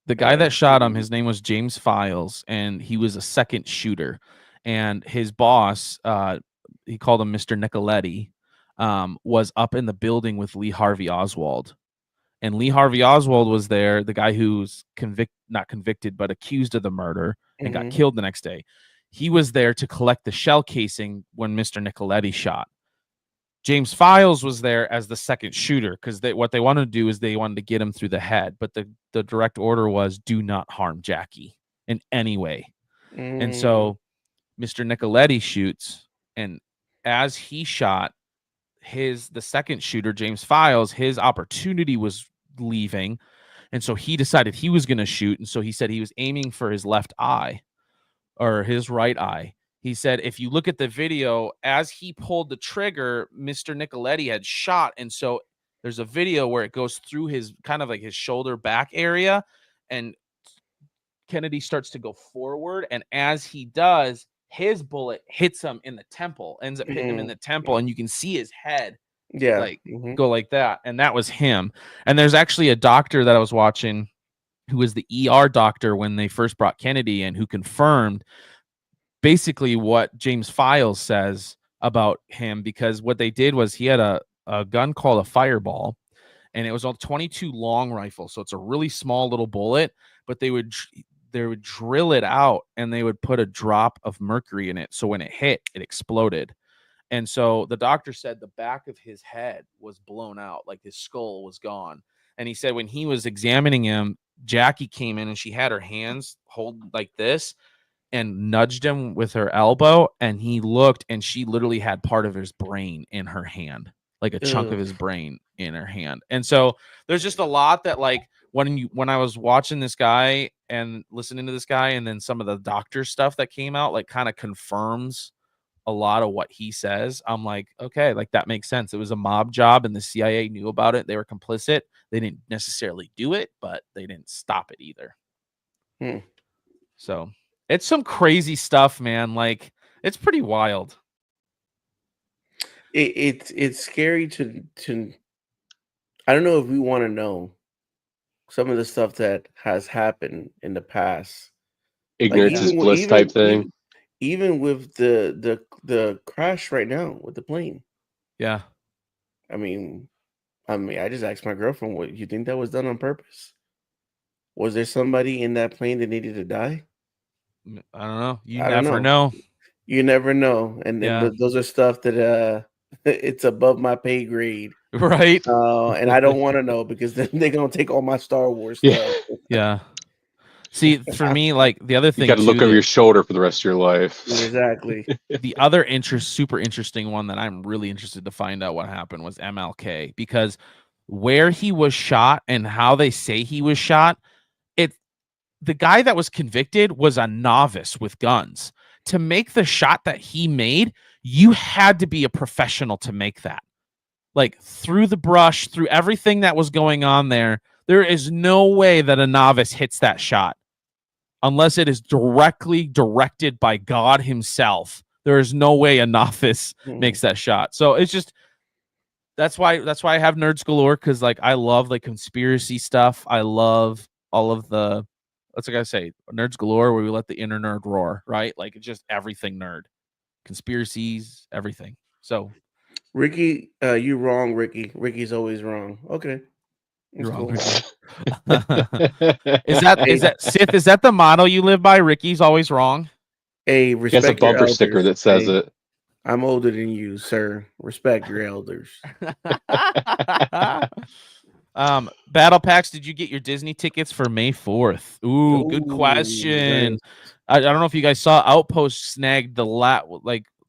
The guy that shot him, his name was James Files, and he was a second shooter. And his boss, he called him Mr. Nicoletti, was up in the building with Lee Harvey Oswald. And Lee Harvey Oswald was there, the guy who's not convicted, but accused of the murder and got killed the next day. He was there to collect the shell casing when Mr. Nicoletti shot. James Files was there as the second shooter because what they wanted to do is they wanted to get him through the head, but the direct order was do not harm Jackie in any way. And so Mr. Nicoletti shoots, and as he shot the second shooter, James Files, his opportunity was leaving, and so he decided he was going to shoot, and so he said he was aiming for his left eye or his right eye. He said, if you look at the video, as he pulled the trigger, Mr. Nicoletti had shot. And so there's a video where it goes through his kind of like his shoulder back area. And Kennedy starts to go forward. And as he does, his bullet hits him in the temple, ends up hitting him in the temple. And you can see his head go like that. And that was him. And there's actually a doctor that I was watching who was the ER doctor when they first brought Kennedy in, who confirmed basically what James Files says about him, because what they did was he had a gun called a Fireball, and it was a 22 long rifle. So it's a really small little bullet, but they would drill it out and they would put a drop of mercury in it. So when it hit, it exploded. And so the doctor said the back of his head was blown out, like his skull was gone. And he said when he was examining him, Jackie came in and she had her hands hold like this and nudged him with her elbow, and he looked, and she literally had part of his brain in her hand, like a chunk of his brain in her hand. And so there's just a lot that, like, when I was watching this guy and listening to this guy, and then some of the doctor stuff that came out, like, kind of confirms a lot of what he says. I'm like, okay, like that makes sense. It was a mob job, and the CIA knew about it. They were complicit. They didn't necessarily do it, but they didn't stop it either. So it's some crazy stuff, man. Like, it's pretty wild. It's scary to I don't know if we want to know some of the stuff that has happened in the past. Ignorance is bliss type thing. Even with the crash right now with the plane. Yeah. I mean, I just asked my girlfriend, "What you think that was done on purpose? Was there somebody in that plane that needed to die?" I don't know. You I don't never know. know. You never know, and Yeah. those are stuff that it's above my pay grade. Right. And I don't want to know because then they're gonna take all my Star Wars Yeah. stuff. Yeah. See, for me, like the other You thing got to look too, over your shoulder for the rest of your life. Exactly. the other super interesting one that I'm really interested to find out what happened was MLK, because where he was shot and how they say he was shot, the guy that was convicted was a novice with guns. To make the shot that he made, you had to be a professional to make that. Like through the brush, through everything that was going on there, there is no way that a novice hits that shot unless it is directly directed by God himself. There is no way a novice makes that shot. So it's just that's why I have nerds galore, because like I love like conspiracy stuff. I love all of the, what's I gotta say, nerds galore, where we let the inner nerd roar, right? Like it's just everything nerd, conspiracies, everything. So Ricky, you wrong, Ricky. Ricky's always wrong. Okay, you're that's wrong, cool. Ricky. Is that Sith? Is that the motto you live by? Ricky's always wrong. Hey, He has a respect your bumper elders. sticker that says Hey, it. I'm older than you, sir. Respect your elders. Battle packs. Did you get your Disney tickets for May 4th? Ooh, good question. Nice. I don't know if you guys saw Outpost snagged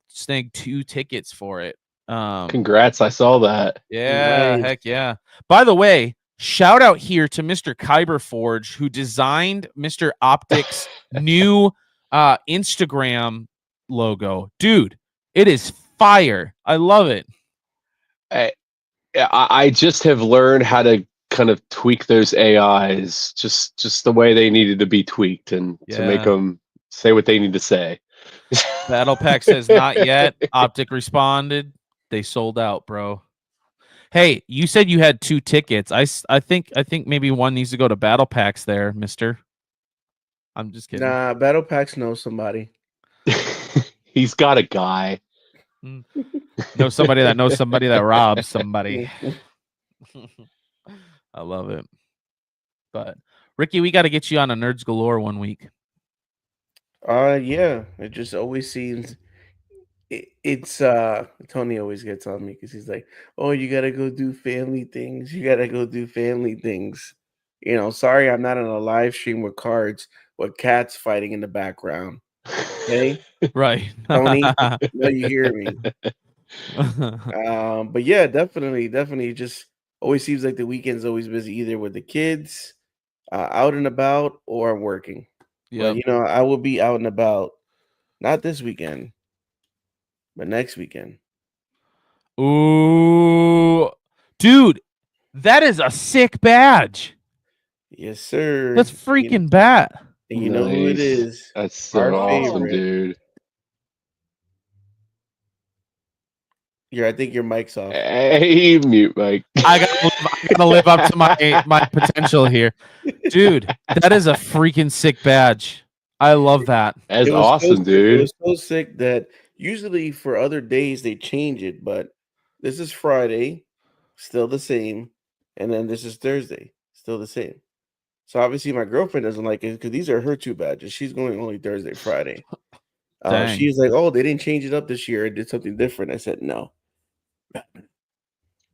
snagged 2 tickets for it. Congrats, I saw that. Yeah, Nice. heck yeah. By the way, shout out here to Mr. Kyberforge, who designed Mr. Optic's new Instagram logo. Dude, it is fire. I love it. I just have learned how to kind of tweak those AIs just the way they needed to be tweaked, and to make them say what they need to say. Battle Pack says not yet. Optic responded. They sold out, bro. Hey, you said you had 2 tickets. I think maybe one needs to go to Battle Packs there, mister. I'm just kidding. Nah, Battle Packs knows somebody. He's got a guy. Know somebody that knows somebody that robs somebody. I love it. But Ricky, we got to get you on a Nerds Galore one week. Yeah. It just always seems it's Tony always gets on me because he's like, "Oh, you gotta go do family things. You gotta go do family things." Sorry, I'm not on a live stream with cards with cats fighting in the background. Okay, Right. Tony, no, you hear me. But yeah, definitely. Just always seems like the weekend's always busy, either with the kids, out and about, or working. Yeah. But I will be out and about, not this weekend, but next weekend. Ooh, dude, that is a sick badge. Yes, sir. That's freaking bad. And you know who it Nice. is? That's so Our awesome, favorite. dude. I think your mic's off. Hey, mute, Mike. I gotta live up to my potential here, dude. That is a freaking sick badge. I love that. That's It was awesome, It dude. was so sick that usually for other days they change it, but this is Friday, still the same, and then this is Thursday, still the same. So obviously my girlfriend doesn't like it because these are her 2 badges. She's going only Thursday, Friday. Dang. She's like, "Oh, they didn't change it up this year. It did something different." I said, "No."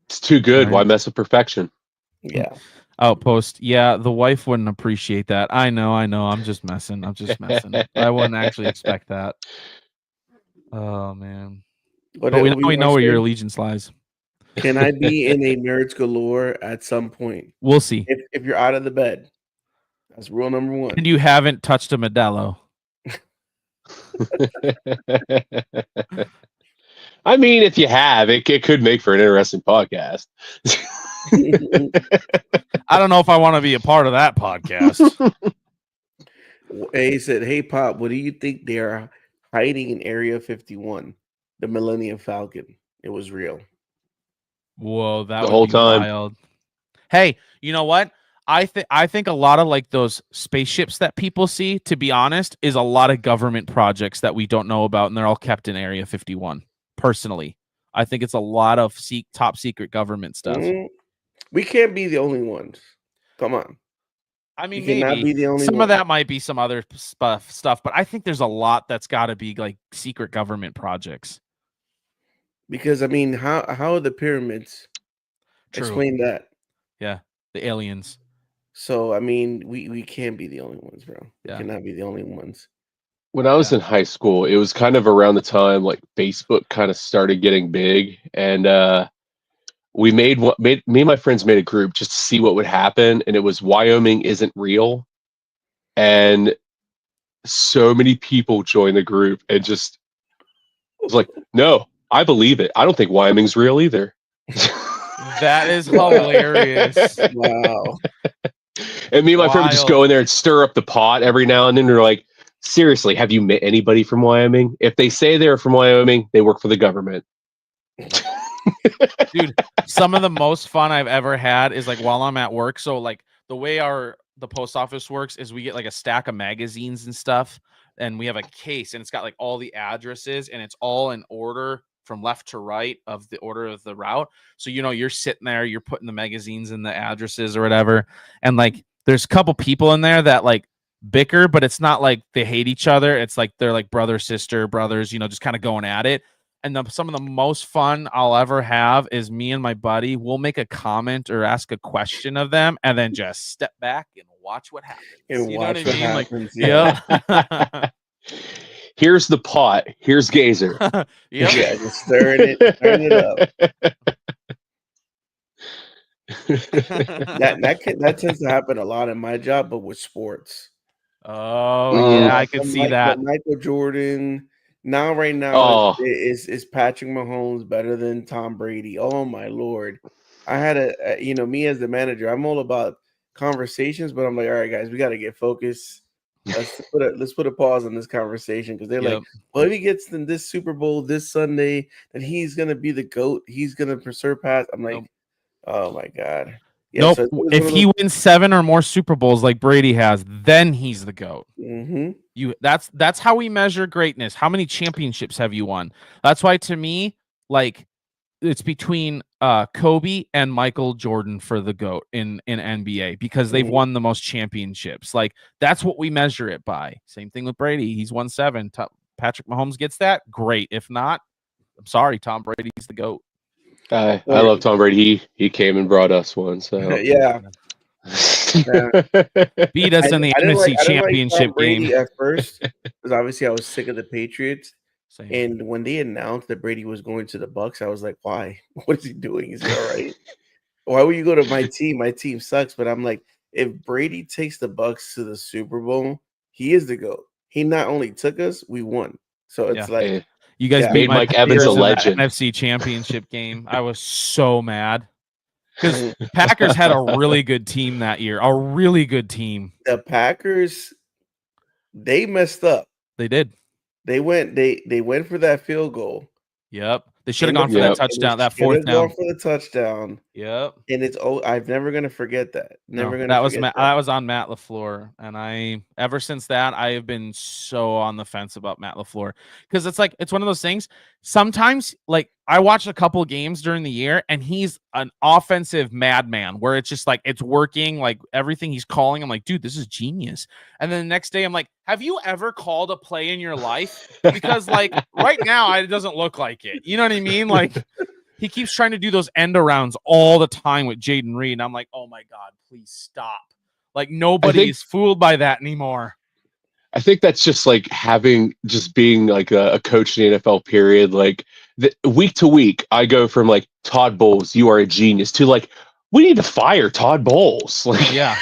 It's too good. Right. Why mess with perfection? Yeah. Outpost. Yeah, the wife wouldn't appreciate that. I know. I'm just messing. I wouldn't actually expect that. Oh man. But But we Obi-Wan know where your said, allegiance lies. can I be in a Nerds Galore at some point? We'll see. If you're out of the bed. That's rule number 1. And you haven't touched a Modelo. I mean, if you have, it could make for an interesting podcast. I don't know if I want to be a part of that podcast. He said, "Hey Pop, what do you think they're hiding in Area 51, the Millennium Falcon? It was real." Whoa, that The would whole be time. wild. Hey, you know what? I think a lot of like those spaceships that people see, to be honest, is a lot of government projects that we don't know about, and they're all kept in Area 51. Personally, I think it's a lot of top secret government stuff. We can't be the only ones. Come on. I mean, You cannot maybe be the only some one. of that might be some other stuff, but I think there's a lot that's got to be like secret government projects. Because I mean, how are the pyramids? True. Explain that. Yeah, the aliens. So I mean, we can't be the only ones, bro. We Yeah. cannot be the only ones. When I was in high school, it was kind of around the time like Facebook kind of started getting big, and we me and my friends made a group just to see what would happen, and it was Wyoming isn't real, and so many people joined the group and just was like, no, I believe it. I don't think Wyoming's real either. That is hilarious. Wow. And me and my friend would just go in there and stir up the pot every now and then. They're like, seriously, have you met anybody from Wyoming? If they say they're from Wyoming, they work for the government. Dude, some of the most fun I've ever had is like while I'm at work. So like the way the post office works is we get like a stack of magazines and stuff, and we have a case, and it's got like all the addresses, and it's all in order from left to right of the order of the route. So you're sitting there, you're putting the magazines and the addresses or whatever, and like there's a couple people in there that like bicker, but it's not like they hate each other. It's like they're like brother, sister, brothers, just kind of going at it. And some of the most fun I'll ever have is me and my buddy will make a comment or ask a question of them, and then just step back and watch what happens. And you know watch what I mean? happens. Yeah. Here's the pot. Here's Gazer. Yep. Yeah, just stirring it up. that tends to happen a lot in my job, but with sports. Oh yeah, I could see that. Michael Jordan. Right now is Patrick Mahomes better than Tom Brady? Oh my Lord! I had me as the manager. I'm all about conversations, but I'm like, all right, guys, we got to get focused. Let's put a pause on this conversation because they're like, well, if he gets in this Super Bowl this Sunday, then he's gonna be the GOAT. He's gonna surpass. I'm like, oh my God. Yeah, nope. So if he wins 7 or more Super Bowls like Brady has, then he's the GOAT. Mm-hmm. That's how we measure greatness. How many championships have you won? That's why to me, like it's between Kobe and Michael Jordan for the GOAT in NBA because they've won the most championships. Like that's what we measure it by. Same thing with Brady. He's won 7. Patrick Mahomes gets that. Great. If not, I'm sorry, Tom Brady's the GOAT. I love Tom Brady. He came and brought us one. So yeah. Beat us in the NFC Championship game at first because obviously I was sick of the Patriots. Same. And when they announced that Brady was going to the Bucs, I was like, "Why? What is he doing? Is he all right? Why would you go to my team? My team sucks." But I'm like, if Brady takes the Bucs to the Super Bowl, he is the GOAT. He not only took us, we won. So it's like you guys made Mike Evans a legend. NFC Championship game. I was so mad. Because Packers had a really good team that year. A really good team. The Packers, they messed up. They did. They went for that field goal. Yep. They should have gone for that touchdown, that fourth down. Gone for the touchdown. Yep. And I'm never gonna forget that. That was on Matt LaFleur, and ever since that I have been so on the fence about Matt LaFleur because it's one of those things. Sometimes like I watched a couple games during the year, and he's an offensive madman where it's just like it's working, like everything he's calling. I'm like, dude, this is genius. And then the next day, I'm like, have you ever called a play in your life? Because like right now, it doesn't look like it. You know what I mean? Like. He keeps trying to do those end arounds all the time with Jaden Reed. And I'm like, oh my God, please stop. Like nobody is fooled by that anymore. I think that's just like being like a coach in the NFL period. Like week to week, I go from like Todd Bowles, you are a genius, to like, we need to fire Todd Bowles. Like, yeah.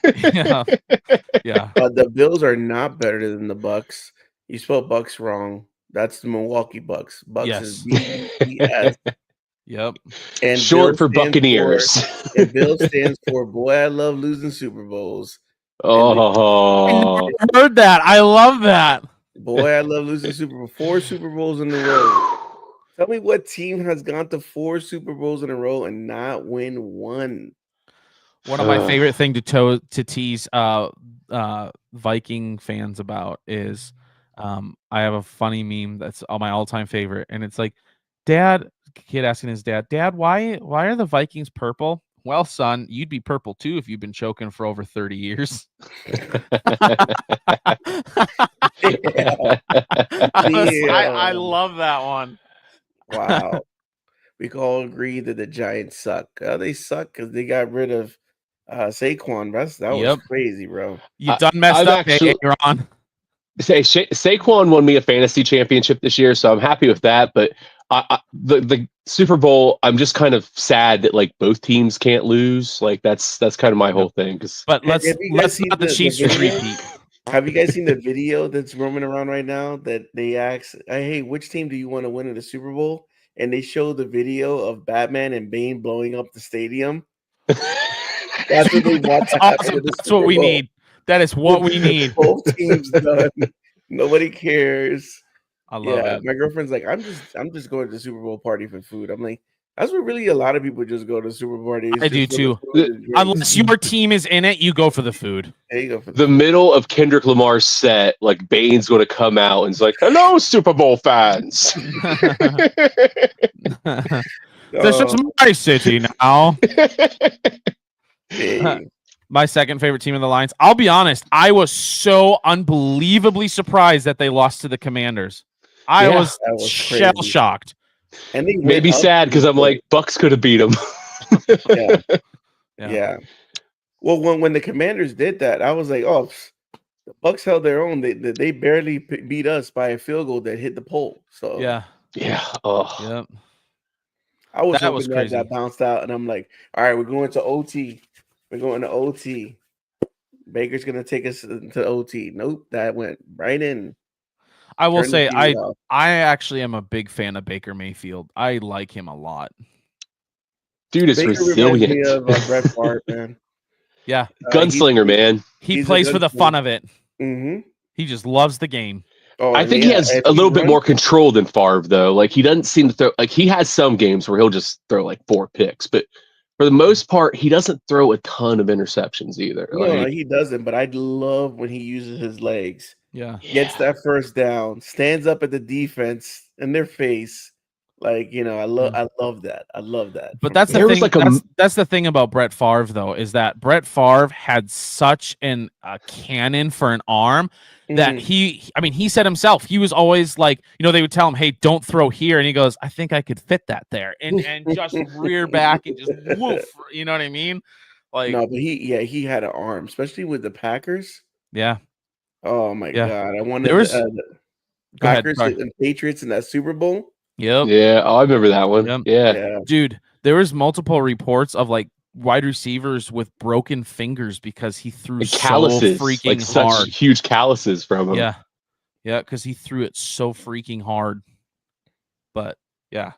The Bills are not better than the Bucs. You spelled Bucs wrong. That's the Milwaukee Bucks. Bucks is BS. Yep. And short for Buccaneers. And Bill stands for boy, I love losing Super Bowls. Oh, I heard that. I love that. Boy, I love losing 4 Super Bowls in a row. Tell me what team has gone to 4 Super Bowls in a row and not win one. One of my favorite thing to tease Viking fans about is I have a funny meme that's my all-time favorite, and it's like, kid asking his dad, why are the Vikings purple? Well, son, you'd be purple too if you've been choking for over 30 years. I love that one. Wow. We can all agree that the Giants suck. They suck because they got rid of Saquon. That was crazy, bro. You done messed up, Aaron. Saquon won me a fantasy championship this year, so I'm happy with that. But the Super Bowl, I'm just kind of sad that like both teams can't lose. Like that's kind of my whole thing. But let's not the Chiefs repeat. Have you guys seen the video that's roaming around right now that they ask, hey, which team do you want to win in the Super Bowl? And they show the video of Batman and Bane blowing up the stadium. That's what they watch. Awesome. That's what we need. That is what we need. Both teams done. Nobody cares. I love it. My girlfriend's like, I'm just going to the Super Bowl party for food. I'm like, that's what really a lot of people just go to Super Bowl parties. I do too. Unless your team is in it, you go for the food. There you go for the middle of Kendrick Lamar's set, like Bane's going to come out and it's like, "Hello, Super Bowl fans." This is my city now. Hey. My second favorite team in the Lions. I'll be honest, I was so unbelievably surprised that they lost to the Commanders. I was shell shocked. And they made me sad because I'm like, Bucks could have beat them. Yeah. Well, when the Commanders did that, I was like, oh, the Bucks held their own. They barely beat us by a field goal that hit the pole. So yeah. Yep. I was hoping that got bounced out, and I'm like, all right, we're going to OT. We're going to OT. Baker's gonna take us to OT. Nope, that went right in. I will say, I actually am a big fan of Baker Mayfield. I like him a lot. Dude is resilient. Me of, Brett Favre, man. Yeah, gunslinger, man. He plays for the fun of it. Mm-hmm. He just loves the game. Oh, I think he has a little bit more control than Favre, though. Like he doesn't seem to throw. Like he has some games where he'll just throw like 4 picks, but for the most part, he doesn't throw a ton of interceptions either. No, he doesn't. But I love when he uses his legs. Yeah, gets that first down, stands up at the defense in their face. Like, I love that. I love that. But that's the thing. That's the thing about Brett Favre, though, is that Brett Favre had such a cannon for an arm that he said himself, he was always like, they would tell him, hey, don't throw here. And he goes, I think I could fit that there. And just rear back and just woof. You know what I mean? Like, no, but he had an arm, especially with the Packers. Yeah. Oh my God. I wanted the Packers and Patriots in that Super Bowl. Yep. Yeah. Oh, I remember that one. Yep. Yeah. Dude, there was multiple reports of like wide receivers with broken fingers because he threw calluses, so freaking hard. Such huge calluses from him. Yeah. Yeah, because he threw it so freaking hard. But yeah.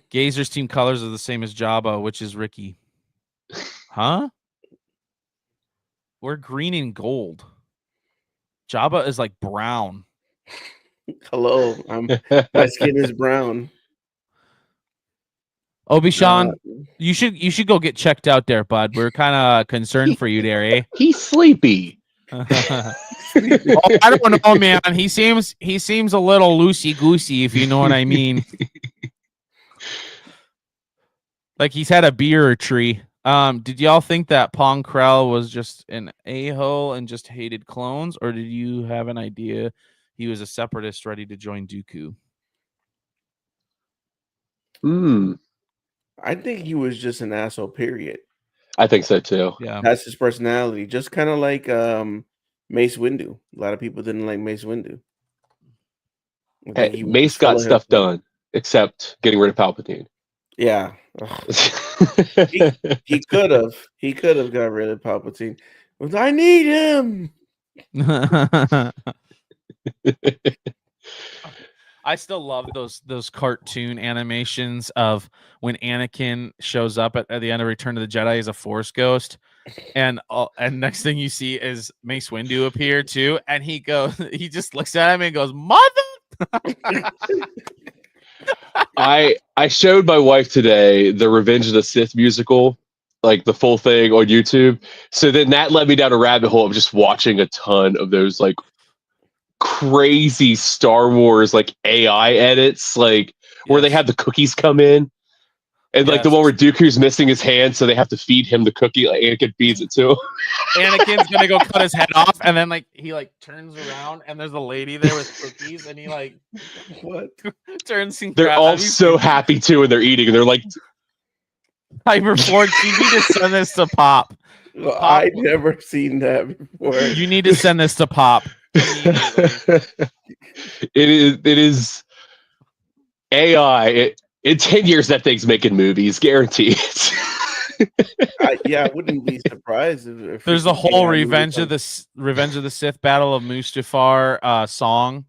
Gazer's team colors are the same as Jabba, which is Ricky. Huh? We're green and gold. Jabba is like brown. Hello, my skin is brown. Obi-Shawn, you should go get checked out there, bud. We're kind of concerned for you there, eh? He's sleepy. I don't know, man. He seems a little loosey goosey, if you know what I mean. Like he's had a beer or tree. Did y'all think that Pong Krell was just an a-hole and just hated clones, or did you have an idea he was a separatist ready to join Dooku? I think he was just an asshole, period. I think so too. Yeah. That's his personality. Just kind of like Mace Windu. A lot of people didn't like Mace Windu. Hey, Mace got stuff done, except getting rid of Palpatine. Yeah. he could have. He could have got rid of Palpatine. But I need him. I still love those cartoon animations of when Anakin shows up at the end of Return of the Jedi as a Force ghost, and next thing you see is Mace Windu appear too, and he just looks at him and goes, "Mother." I showed my wife today the Revenge of the Sith musical, like the full thing on YouTube. So then that led me down a rabbit hole of just watching a ton of those like crazy Star Wars like AI edits, like where they Yes. have the cookies come in. And like the Yes. one where Dooku's missing his hand, so they have to feed him the cookie. Like Anakin feeds it to him. Anakin's gonna go cut his head off, and then like he like turns around, and there's a lady there with cookies, and he like What? turns and They're grabs. all so happy too, and they're eating, and they're like, Hyperforge. You need to send this to Pop. Well, Pop, I never seen that before. you need to send this to Pop immediately. it is AI. In 10 years, that thing's making movies, guaranteed. I wouldn't be surprised if There's a whole Revenge of the Sith Battle of Mustafar song.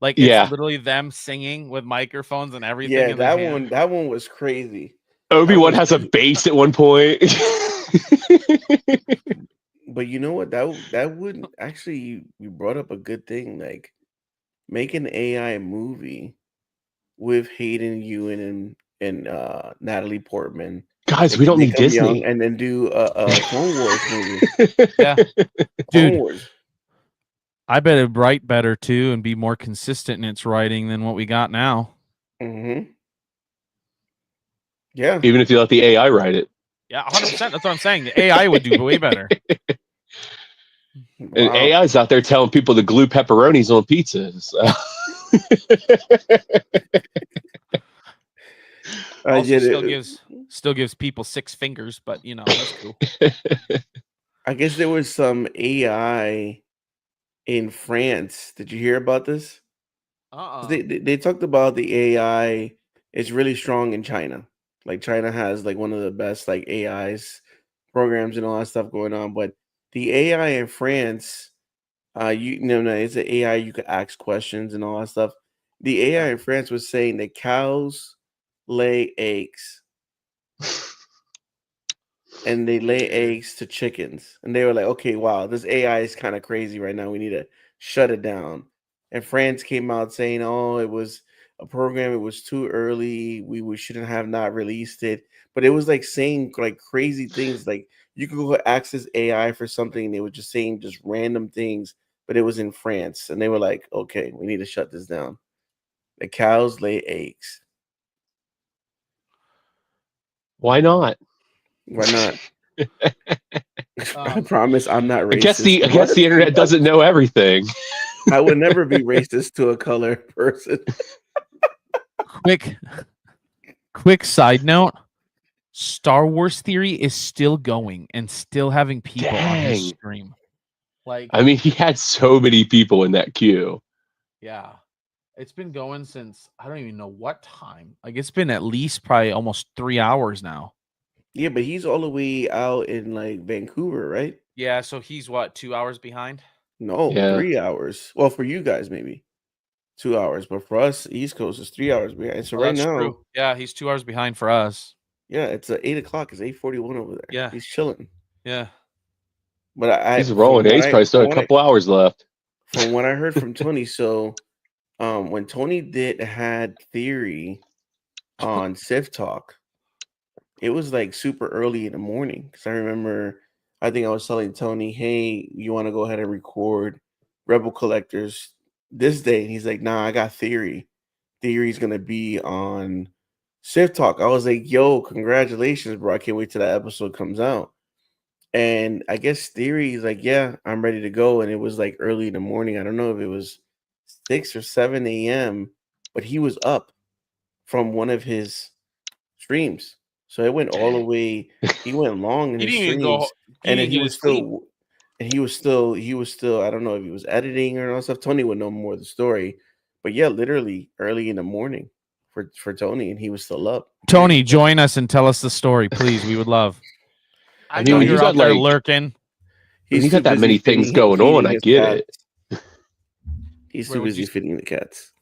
Like it's literally them singing with microphones and everything. Yeah, in their hand. that one was crazy. Obi-Wan has a bass at one point. But you know what? That would actually, you brought up a good thing. Like make an AI movie with Hayden Ewan and Natalie Portman. Guys, we don't need Disney. And then do a Clone Wars movie. Yeah, Clone Wars. I bet it'd write better too and be more consistent in its writing than what we got now. Mm-hmm. Yeah. Even if you let the AI write it. Yeah, 100%. That's what I'm saying. The AI would do way better. Wow. And AI's out there telling people to glue pepperonis on pizzas. So. Still gives people 6 fingers, but you know that's cool. I guess there was some AI in France. Did you hear about this? They talked about the AI is really strong in China. Like China has like one of the best like AIs programs and all that stuff going on. But the AI in France, it's an AI you could ask questions and all that stuff. The AI in France was saying that cows lay eggs. And they lay eggs to chickens. And they were like, okay, wow, this AI is kind of crazy right now. We need to shut it down. And France came out saying, oh, it was a program. It was too early. We shouldn't have not released it. But it was like saying like crazy things. Like you could go access AI for something. They were just saying just random things. But it was in France. And they were like, okay, we need to shut this down. The cows lay eggs. Why not? Why not? I promise I'm not racist. I guess the internet doesn't know everything. I would never be racist to a color person. Quick side note. Star Wars Theory is still going and still having people on his stream. Like, I mean, he had so many people in that queue. Yeah. It's been going since I don't even know what time. Like it's been at least probably almost 3 hours now. Yeah, but he's all the way out in like Vancouver, right? Yeah, so he's what, 2 hours behind? No, 3 hours. Well, for you guys, maybe 2 hours, but for us, East Coast is 3 hours behind. So right now, true. Yeah, he's 2 hours behind for us. Yeah, it's 8 o'clock. It's 8:41 over there. Yeah, he's chilling. Yeah, but he's rolling. He's probably still a couple hours left. From what I heard from Tony, so when Tony had Theory on Civ Talk, it was like super early in the morning because I remember. I think I was telling Tony, hey, you want to go ahead and record Rebel Collectors this day? And he's like, nah, I got Theory. Theory's going to be on Civ Talk. I was like, yo, congratulations, bro. I can't wait till that episode comes out. And I guess Theory is like, yeah, I'm ready to go. And it was like early in the morning. I don't know if it was 6 or 7 a.m., but he was up from one of his streams. So it went all the way. He went long in his streams, and then he was still. I don't know if he was editing or all stuff. Tony would know more of the story, but yeah, literally early in the morning for Tony, and he was still up. Tony, join us and tell us the story, please. We would love. I know you're out there lurking. He's got that many things going on. I get it. He's too busy feeding the cats.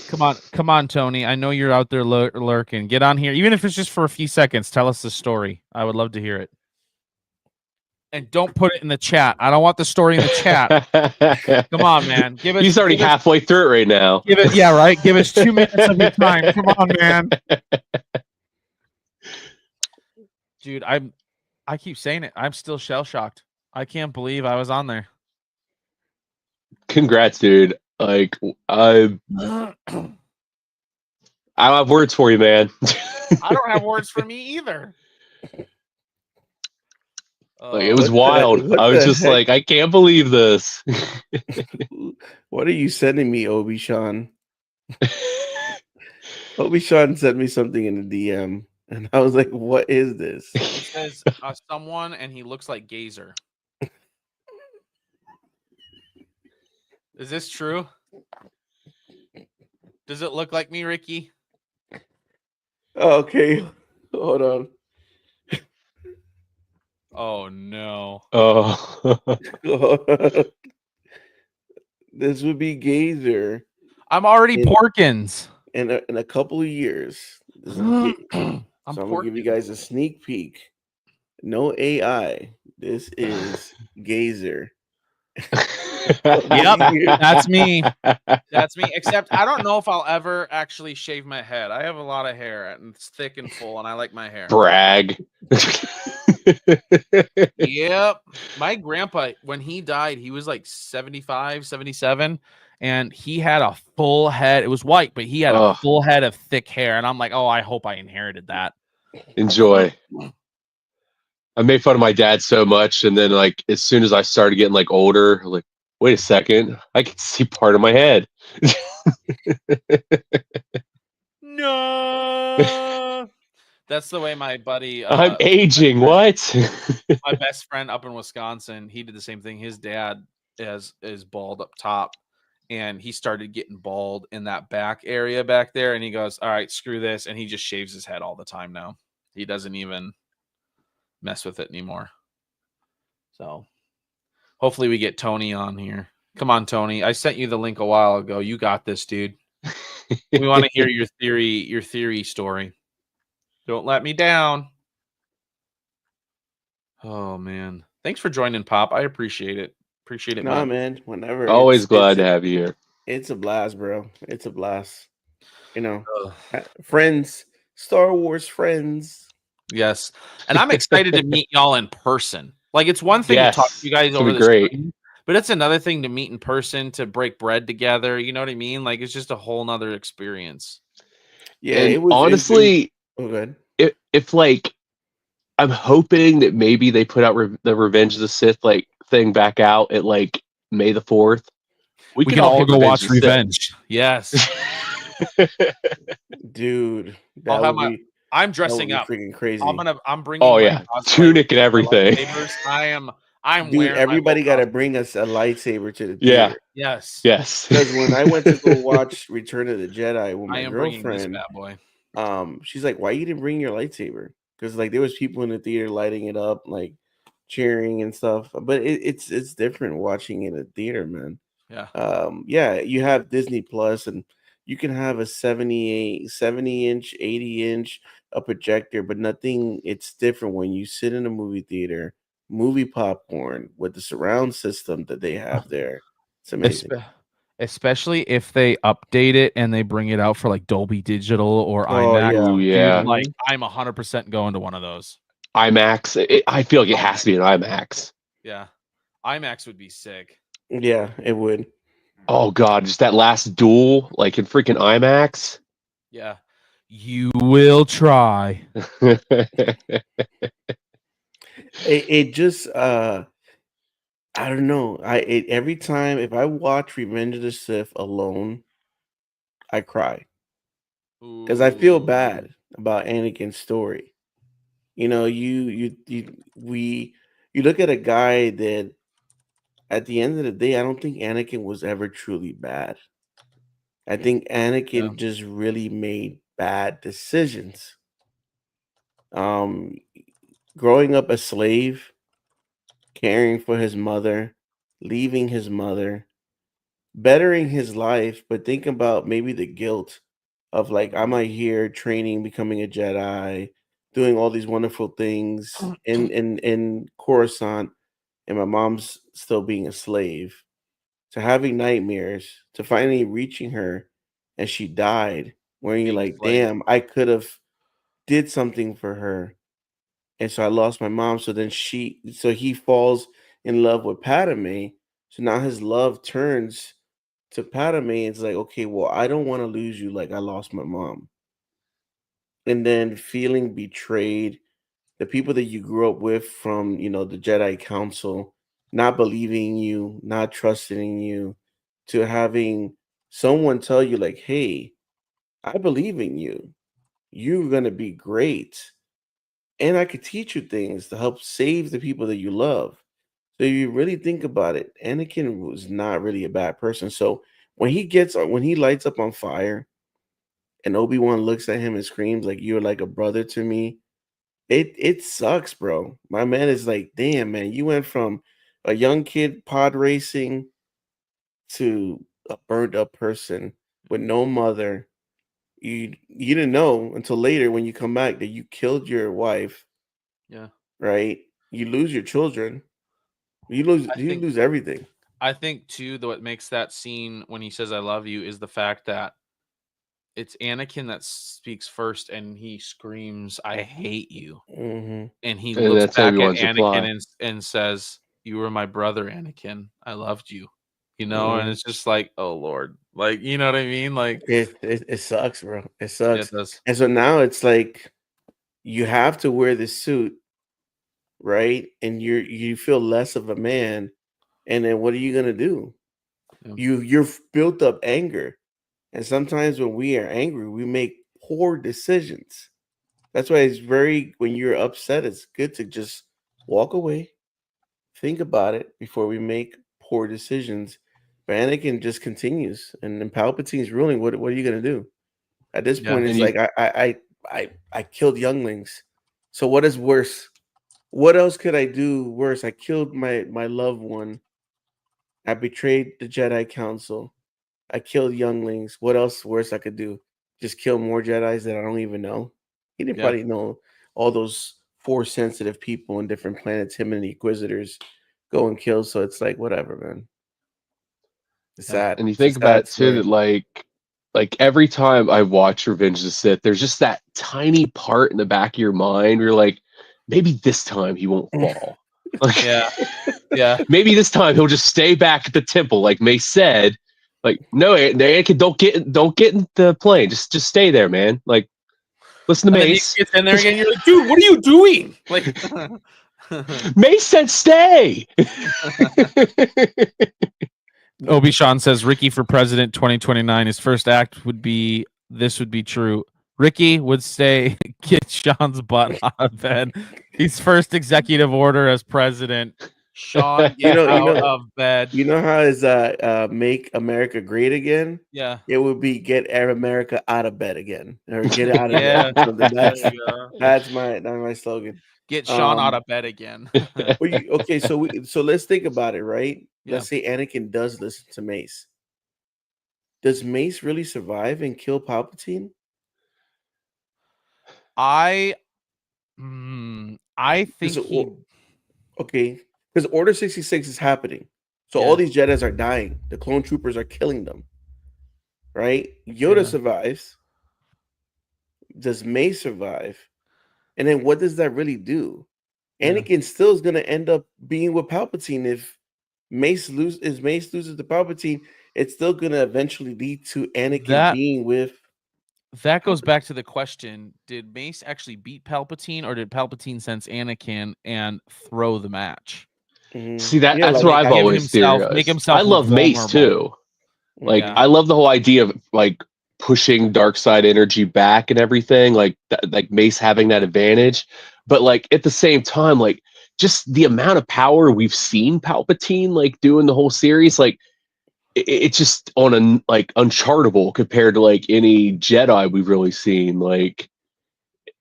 Come on, Tony. I know you're out there lurking. Get on here, even if it's just for a few seconds. Tell us the story. I would love to hear it. And don't put it in the chat. I don't want the story in the chat. Come on, man. Give us. He's already halfway through it right now. Give it. Yeah, right. Give us 2 minutes of your time. Come on, man. Dude, I keep saying it. I'm still shell shocked. I can't believe I was on there. Congrats, dude. Like I don't have words for you, man. I don't have words for me either. Like it was wild. I was just like, I can't believe this. What are you sending me, Obi-Sean? Obi-Sean sent me something in the DM, and I was like, "What is this?" He says someone, and he looks like Gazer. Is this true? Does it look like me, Ricky? Okay, hold on. Oh no! Oh, This would be Gazer I'm already Porkins. in a couple of years. So I'm gonna give you guys a sneak peek. No AI. This is Gazer. Yep, that's me. That's me. Except I don't know if I'll ever actually shave my head. I have a lot of hair and it's thick and full, and I like my hair. Brag. Yep. My grandpa, when he died, he was like 75, 77, and he had a full head. It was white, but he had a full head of thick hair. And I'm like, oh, I hope I inherited that. Enjoy. I made fun of my dad so much, and then like as soon as I started getting like older, like, wait a second, I can see part of my head. No. That's the way my buddy I'm aging. What? My best friend up in Wisconsin, he did the same thing. His dad is bald up top, and he started getting bald in that back area back there, and he goes, all right, screw this, and he just shaves his head all the time now. He doesn't even mess with it anymore. So hopefully we get Tony on here. Come on, Tony. I sent you the link a while ago. You got this, dude. We want to hear your theory story. Don't let me down. Oh man. Thanks for joining, Pop. I appreciate it. Appreciate it, man. Whenever. Always glad to have you here. It's a blast, bro. It's a blast. You know, friends, Star Wars friends. Yes. And I'm excited to meet y'all in person. Like, it's one thing to talk to you guys over the screen, but it's another thing to meet in person, to break bread together. You know what I mean? Like, it's just a whole nother experience. Yeah, and it was honestly. Good. If like, I'm hoping that maybe they put out the Revenge of the Sith like thing back out at like May the 4th. We can all go watch Revenge. Yes. Dude, I'm dressing up. Freaking crazy. I'm bringing tunic and everything. I'm Dude, wearing everybody got to bring us a lightsaber to the theater. Yeah. Yes. Because when I went to go watch Return of the Jedi with my girlfriend, bad boy. She's like, "Why you didn't bring your lightsaber?" Because like there was people in the theater lighting it up, like cheering and stuff. But it's different watching in a theater, man. Yeah. You have Disney Plus, and you can have a 70-inch, 80-inch, a projector, but nothing. It's different when you sit in a movie theater, movie popcorn with the surround system that they have there. It's amazing. Especially if they update it and they bring it out for like Dolby Digital or IMAX. Yeah. Dude, like, I'm 100% going to one of those. IMAX. I feel like it has to be an IMAX. Yeah. IMAX would be sick. Yeah, it would. Oh God, just that last duel, like in freaking IMAX. Yeah. You will try. It just I don't know. Every time if I watch Revenge of the Sith alone, I cry because I feel bad about Anakin's story. You know, you look at a guy that at the end of the day, I don't think Anakin was ever truly bad. I think Anakin just really made bad decisions. Growing up a slave, caring for his mother, leaving his mother, bettering his life, but think about maybe the guilt of like, I'm out here training, becoming a Jedi, doing all these wonderful things in Coruscant, and my mom's still being a slave, to having nightmares, to finally reaching her and she died, where you're Being like, like, damn, I could have did something for her. And so I lost my mom. So he falls in love with Padme. So now his love turns to Padme. It's like, okay, well, I don't want to lose you like I lost my mom. And then feeling betrayed, the people that you grew up with from, the Jedi Council, not believing you, not trusting you, to having someone tell you, like, hey, I believe in you. You're going to be great. And I could teach you things to help save the people that you love. So if you really think about it, Anakin was not really a bad person. So when he lights up on fire and Obi-Wan looks at him and screams like, you're like a brother to me, it sucks, bro. My man is like, damn, man, you went from a young kid pod racing to a burned up person with no mother. You didn't know until later when you come back that you killed your wife, yeah. right? You lose your children. I You think lose everything. I think too, though, what makes that scene when he says "I love you" is the fact that it's Anakin that speaks first, and he screams, "I hate you," Hmm. and he And looks that's back at everyone's Anakin reply. and says, "You were my brother, Anakin. I loved you." And Hmm. it's just like, oh Lord, like you know what I mean? Like, It sucks, bro. It yeah, it sucks. does. And so now it's like you have to wear this suit, right? And you feel less of a man. And then what are you gonna do? Yeah. You've built up anger. And sometimes when we are angry, we make poor decisions. That's why when you're upset, it's good to just walk away, think about it before we make poor decisions. But Anakin just continues, and then Palpatine's ruling. What are you gonna do? At this Yeah. point, And it's you like I killed younglings. So what is worse? What else could I do worse? I killed my loved one. I betrayed the Jedi Council. I killed younglings. What else worse I could do? Just kill more Jedi's that I don't even know. He didn't Yeah. probably know all those force sensitive people on different planets. Him and the Inquisitors go and kill. So it's like whatever, man. It's Yeah. sad. and you It's a think about sad it too that story. like every time I watch Revenge of the Sith, there's just that tiny part in the back of your mind where you're like, maybe this time he won't fall. Like Yeah. Yeah. maybe this time he'll just stay back at the temple, like Mace said. Like, no, Anakin, don't get in the plane. Just stay there, man. Like, listen to And then he Mace. gets in there again. You're like, dude, what are you doing? Like, Mace said stay. Obi-Shawn says Ricky for president 2029. His first act would be this would be true. Ricky would say, get Sean's butt out of bed. His first executive order as president. Sean, You get know, you out know, of bed. you know how is make America great again? Yeah. It would be get America out of bed again, or get out of bed. Yeah. Something There you go. that's my slogan. Get Sean out Um, of bed again. okay, so let's think about it, right? Yeah. Let's say Anakin does listen to Mace. Does Mace really survive and kill Palpatine? I think Because he okay, because Order 66 is happening, so all yeah. these Jedi's are dying. The clone troopers are killing them. Right? Yoda Yeah. survives. Does Mace survive? And then what does that really do? Yeah. Anakin still is gonna end up being with Palpatine if Mace loses to Palpatine. It's still gonna eventually lead to Anakin That being with that goes back Palpatine. to the question, did Mace actually beat Palpatine or did Palpatine sense Anakin and throw the match? Mhm. See that Yeah, that's like what Make I've give always himself make theorized. I himself look love Mace vulnerable. too. Like mhm. Yeah. I love the whole idea of like pushing dark side energy back and everything, like Mace having that advantage. But like at the same time, like just the amount of power we've seen Palpatine like do in the whole series, like it's just on a like unchartable compared to like any Jedi we've really seen. Like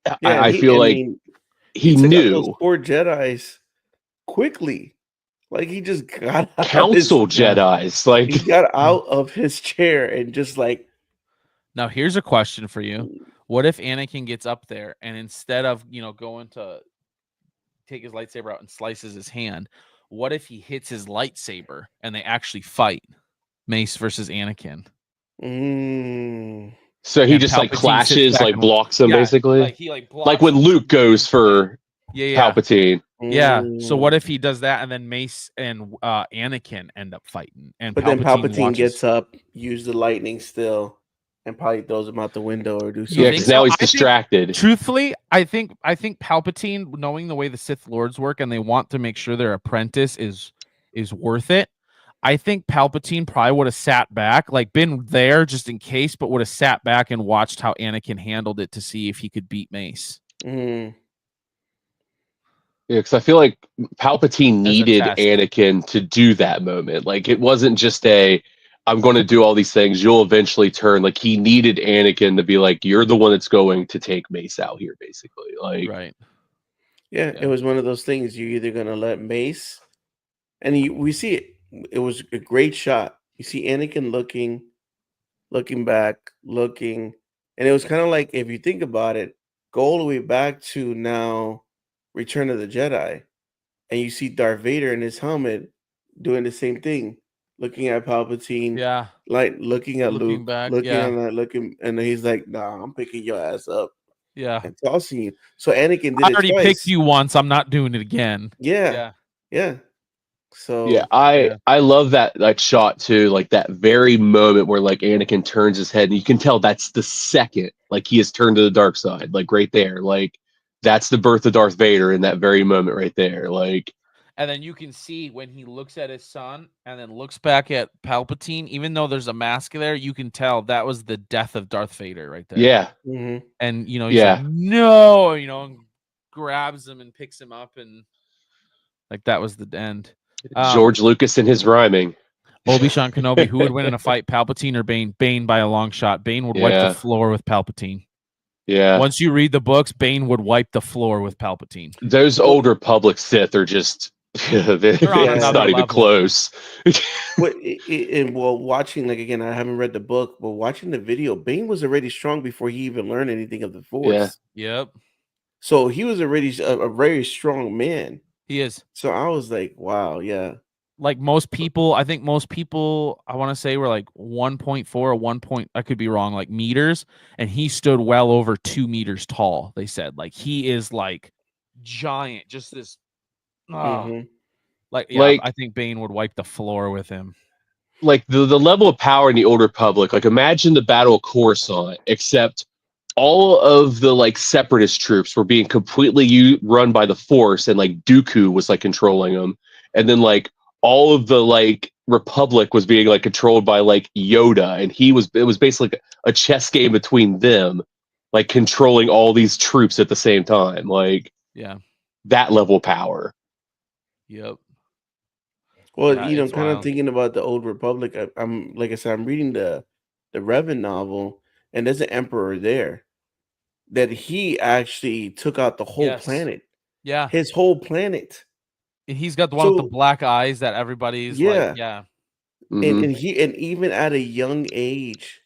Yeah, and I feel I like mean, he he took out those knew poor Jedi's quickly. Like he just got out of his Council Jedi's like he got out of his chair and just like Now here's a question for you. What if Anakin gets up there and instead of, going to take his lightsaber out and slices his hand, what if he hits his lightsaber and they actually fight Mace versus Anakin? So he And just like Palpatine sits clashes, back like and blocks him, basically. like he like blocks Like when him Luke from goes for yeah. Palpatine. Yeah. So what if he does that and then Mace and Anakin end up fighting and But then Palpatine watches. gets up, use the lightning still, and probably throws him out the window or do something. Yeah, because now he's distracted. Truthfully, I think Palpatine, knowing the way the Sith Lords work and they want to make sure their apprentice is worth it. I think Palpatine probably would have sat back, like been there just in case, but would have sat back and watched how Anakin handled it to see if he could beat Mace. Yeah, because I feel like Palpatine needed Anakin to do that moment. Like it wasn't just I'm going to do all these things. You'll eventually turn. Like he needed Anakin to be like, you're the one that's going to take Mace out here, basically. Like, right. Yeah, it was one of those things. You're either going to let Mace, and we see it. It was a great shot. You see Anakin looking back, and it was kind of like, if you think about it, go all the way back to now Return of the Jedi, and you see Darth Vader in his helmet doing the same thing, looking at Palpatine, Yeah, like looking at Luke, back, and he's like, "Nah, I'm picking your ass up, and tossing you." So Anakin did I already twice. picked you once. I'm not doing it again. Yeah. So yeah, I love that like shot too, like that very moment where like Anakin turns his head and you can tell that's the second like he has turned to the dark side, like right there, like that's the birth of Darth Vader in that very moment right there, like. And then you can see when he looks at his son and then looks back at Palpatine, even though there's a mask there, you can tell that was the death of Darth Vader right there. Yeah. And he's like, no, and grabs him and picks him up, and like that was the end. George Lucas and his rhyming. Obi-Wan Kenobi, who would win in a fight, Palpatine or Bane? Bane by a long shot. Bane would wipe the floor with Palpatine. Yeah. Once you read the books, Bane would wipe the floor with Palpatine. Those Old Republic Sith are just it's not even close. Well, watching, like, again, I haven't read the book, but watching the video, Bane was already strong before he even learned anything of the Force. Yeah. Yep. So he was already a very strong man. He is. So I was like, wow, yeah. Like most people, I think most people, I want to say, were like 1.4 or 1 point, I could be wrong, like meters, and he stood well over 2 meters tall. They said, like, he is like giant, just this. Like, I think Bane would wipe the floor with him. Like the level of power in the Old Republic, like imagine the Battle of Coruscant, except all of the like separatist troops were being completely run by the Force, and like Dooku was like controlling them, and then like all of the like Republic was being like controlled by like Yoda, and it was basically a chess game between them, like controlling all these troops at the same time, like that level of power. Yep. Well, kind of thinking about the Old Republic, I'm like I said, I'm reading the Revan novel, and there's an emperor there that he actually took out the whole planet. Yeah, his whole planet. He's got the one with the black eyes that everybody's like, and even at a young age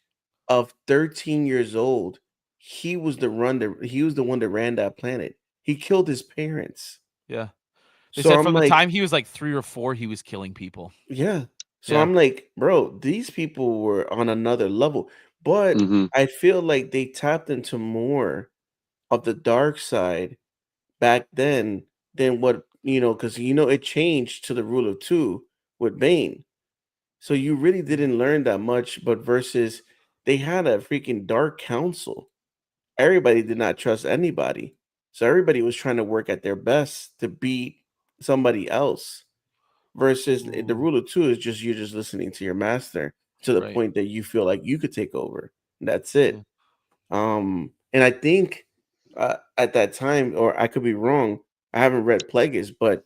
of 13 years old, he was the one that ran that planet. He killed his parents. Yeah. They said from the time he was like 3 or 4, he was killing people. Yeah. So I'm like, bro, these people were on another level. But I feel like they tapped into more of the dark side back then than what, because, it changed to the rule of 2 with Bane. So you really didn't learn that much, but versus they had a freaking dark council. Everybody did not trust anybody. So everybody was trying to work at their best to beat somebody else, versus the rule of 2 is just you're just listening to your master to the point that you feel like you could take over. That's it. And I think at that time, or I could be wrong, I haven't read Plagueis, but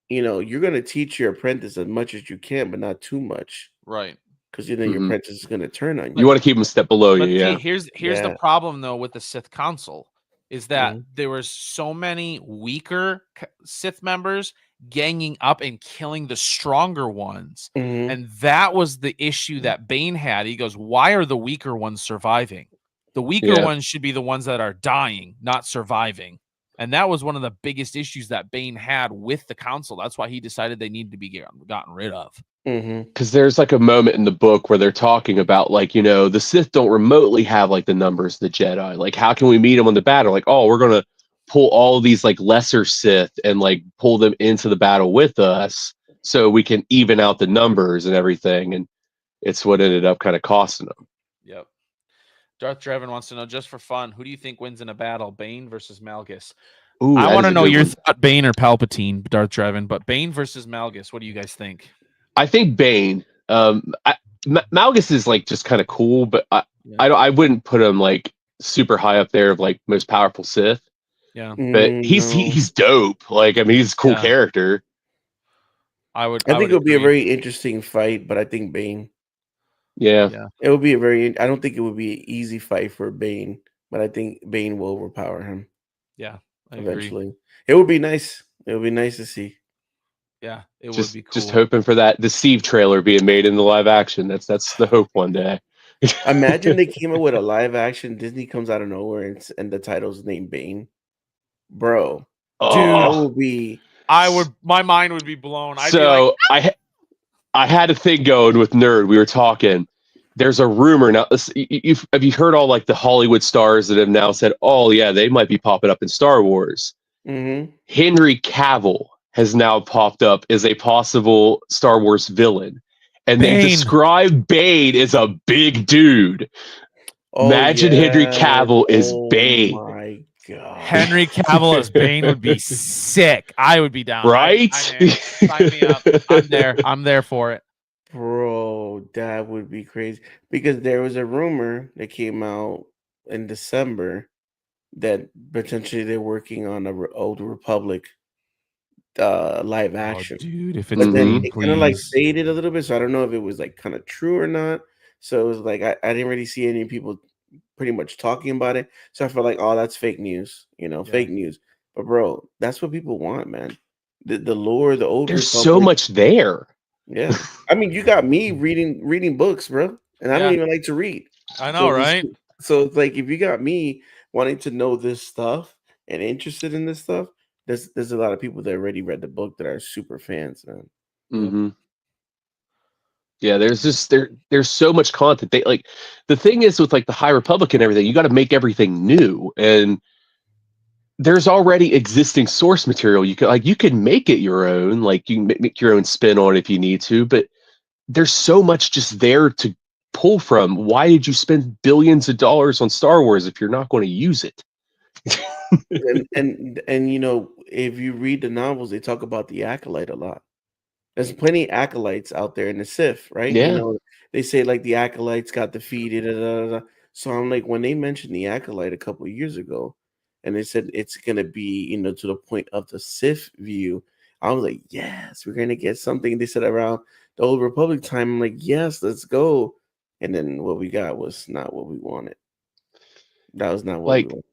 you're going to teach your apprentice as much as you can, but not too much, right? Because your apprentice is going to turn on you. You want to keep him a step below you. Yeah. Here's the problem though with the Sith Council is that there was so many weaker Sith members ganging up and killing the stronger ones. And that was the issue that Bane had. He goes, why are the weaker ones surviving? The weaker ones should be the ones that are dying, not surviving. And that was one of the biggest issues that Bane had with the council. That's why he decided they needed to be gotten rid of. Because there's like a moment in the book where they're talking about like, the Sith don't remotely have like the numbers of the Jedi. Like, how can we meet them on the battle? Like, oh, we're gonna pull all of these like lesser Sith and like pull them into the battle with us so we can even out the numbers and everything. And it's what ended up kind of costing them. Yep. Darth Draven wants to know, just for fun, who do you think wins in a battle, Bane versus Malgus? Ooh, I want to know your one. thought, Bane or Palpatine, Darth Draven, but Bane versus Malgus. What do you guys think? I think Bane. Malgus is like just kind of cool, but Yeah. I wouldn't put him like super high up there of like most powerful Sith. Yeah, But he's dope. Like, I mean, he's a cool character. I think it would be a very interesting fight, but I think Bane. Yeah. It would be I don't think it would be an easy fight for Bane, but I think Bane will overpower him. Yeah, I eventually. agree. It would be nice. It would be nice to see. Yeah, it would be cool. Just hoping for that Deceive trailer being made in the live action. That's the hope one day. Imagine they came up with a live action. Disney comes out of nowhere and the title's named Bane. Bro. Dude, that would be. My mind would be blown. I'd be like, I had a thing going with Nerd. We were talking. There's a rumor now. Have you heard all like the Hollywood stars that have now said, "Oh yeah, they might be popping up in Star Wars"? Henry Cavill has now popped up as a possible Star Wars villain, and they describe Bane as a big dude. Imagine Henry Cavill is Bane. Oh my god, Henry Cavill as Bane would be sick. I would be down. Right? Sign me up. I'm there. I'm there for it. Bro, that would be crazy. Because there was a rumor that came out in December that potentially they're working on a Old Republic live action. Dude, if it's but then Bane, it kind of like faded a little bit, so I don't know if it was like kind of true or not. So it was like I didn't really see any people pretty much talking about it. So I felt like, oh, that's fake news, fake news. But bro, that's what people want, man. The lore, the Old There's Republic. so much there. Yeah, I mean, you got me reading books, bro, and I don't even like to read. I know, right? So it's like if you got me wanting to know this stuff and interested in this stuff, there's a lot of people that already read the book that are super fans, man. Mm-hmm. Yeah, there's so much content. They like the thing is with like the High Republic and everything, you got to make everything new, and there's already existing source material. You can make it your own, like you can make your own spin on it if you need to, but there's so much just there to pull from. Why did you spend billions of dollars on Star Wars if you're not going to use it? and if you read the novels, they talk about the Acolyte a lot. There's plenty of acolytes out there in the Sith, right? Yeah. They say like the acolytes got defeated. So I'm like, when they mentioned the Acolyte a couple of years ago, and they said it's gonna be, to the point of the Sith view, I was like, yes, we're gonna get something. They said around the Old Republic time. I'm like, yes, let's go. And then what we got was not what we wanted. That was not what we wanted.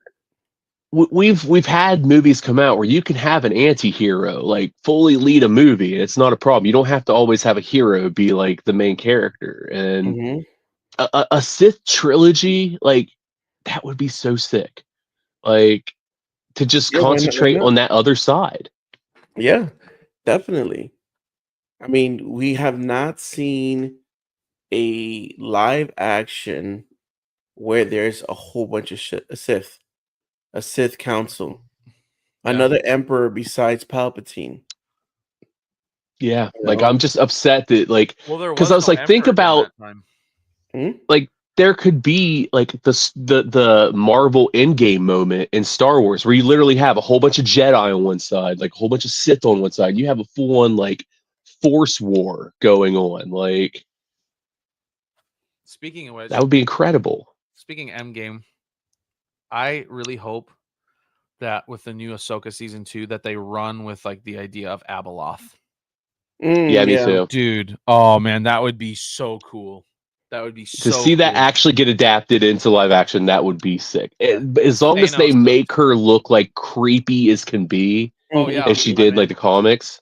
We've had movies come out where you can have an anti-hero like fully lead a movie, and it's not a problem. You don't have to always have a hero be like the main character. And a Sith trilogy, like that would be so sick. Like to just concentrate on that other side. Yeah, definitely. I mean, we have not seen a live action where there's a whole bunch of a Sith council, another emperor besides Palpatine. Yeah, like I'm just upset that because I was like, think about like there could be like the Marvel Endgame moment in Star Wars where you literally have a whole bunch of Jedi on one side, like a whole bunch of Sith on one side. You have a full on like Force war going on. Like, speaking of which, that would be incredible. Speaking Endgame, I really hope that with the new Ahsoka season 2 that they run with like the idea of Abeloth. Yeah, me too, dude. Oh man, that would be so cool. That would be to see that actually get adapted into live action. That would be sick. As long as they make her look like creepy as can be. Oh yeah, as she did like the comics.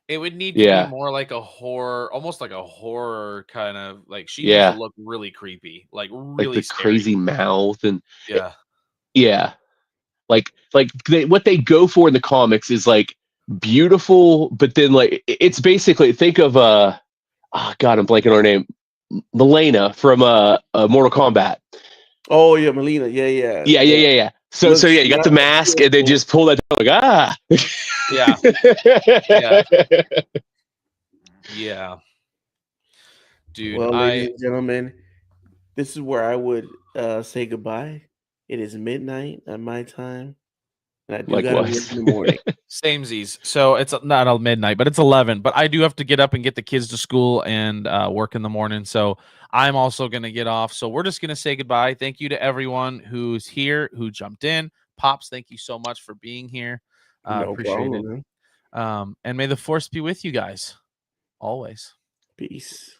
It would need to be more like a horror, almost like a horror kind of like she needs to look really creepy, like really like the scary. crazy mouth and yeah. what they go for in the comics is like beautiful, but then like it's basically think of oh god, I'm blanking on her name, Milena from Mortal Kombat. Oh yeah, Melina. Yeah. So yeah, you got the mask and then just pull that down, like Yeah. Dude, well, ladies and gentlemen, this is where I would say goodbye. It is midnight at my time, and I do gotta work in the morning. Samesies. So it's not at midnight, but it's 11. But I do have to get up and get the kids to school and work in the morning. So I'm also going to get off. So we're just going to say goodbye. Thank you to everyone who's here, who jumped in. Pops, thank you so much for being here. No Appreciate problem, it. And may the force be with you guys always. Peace.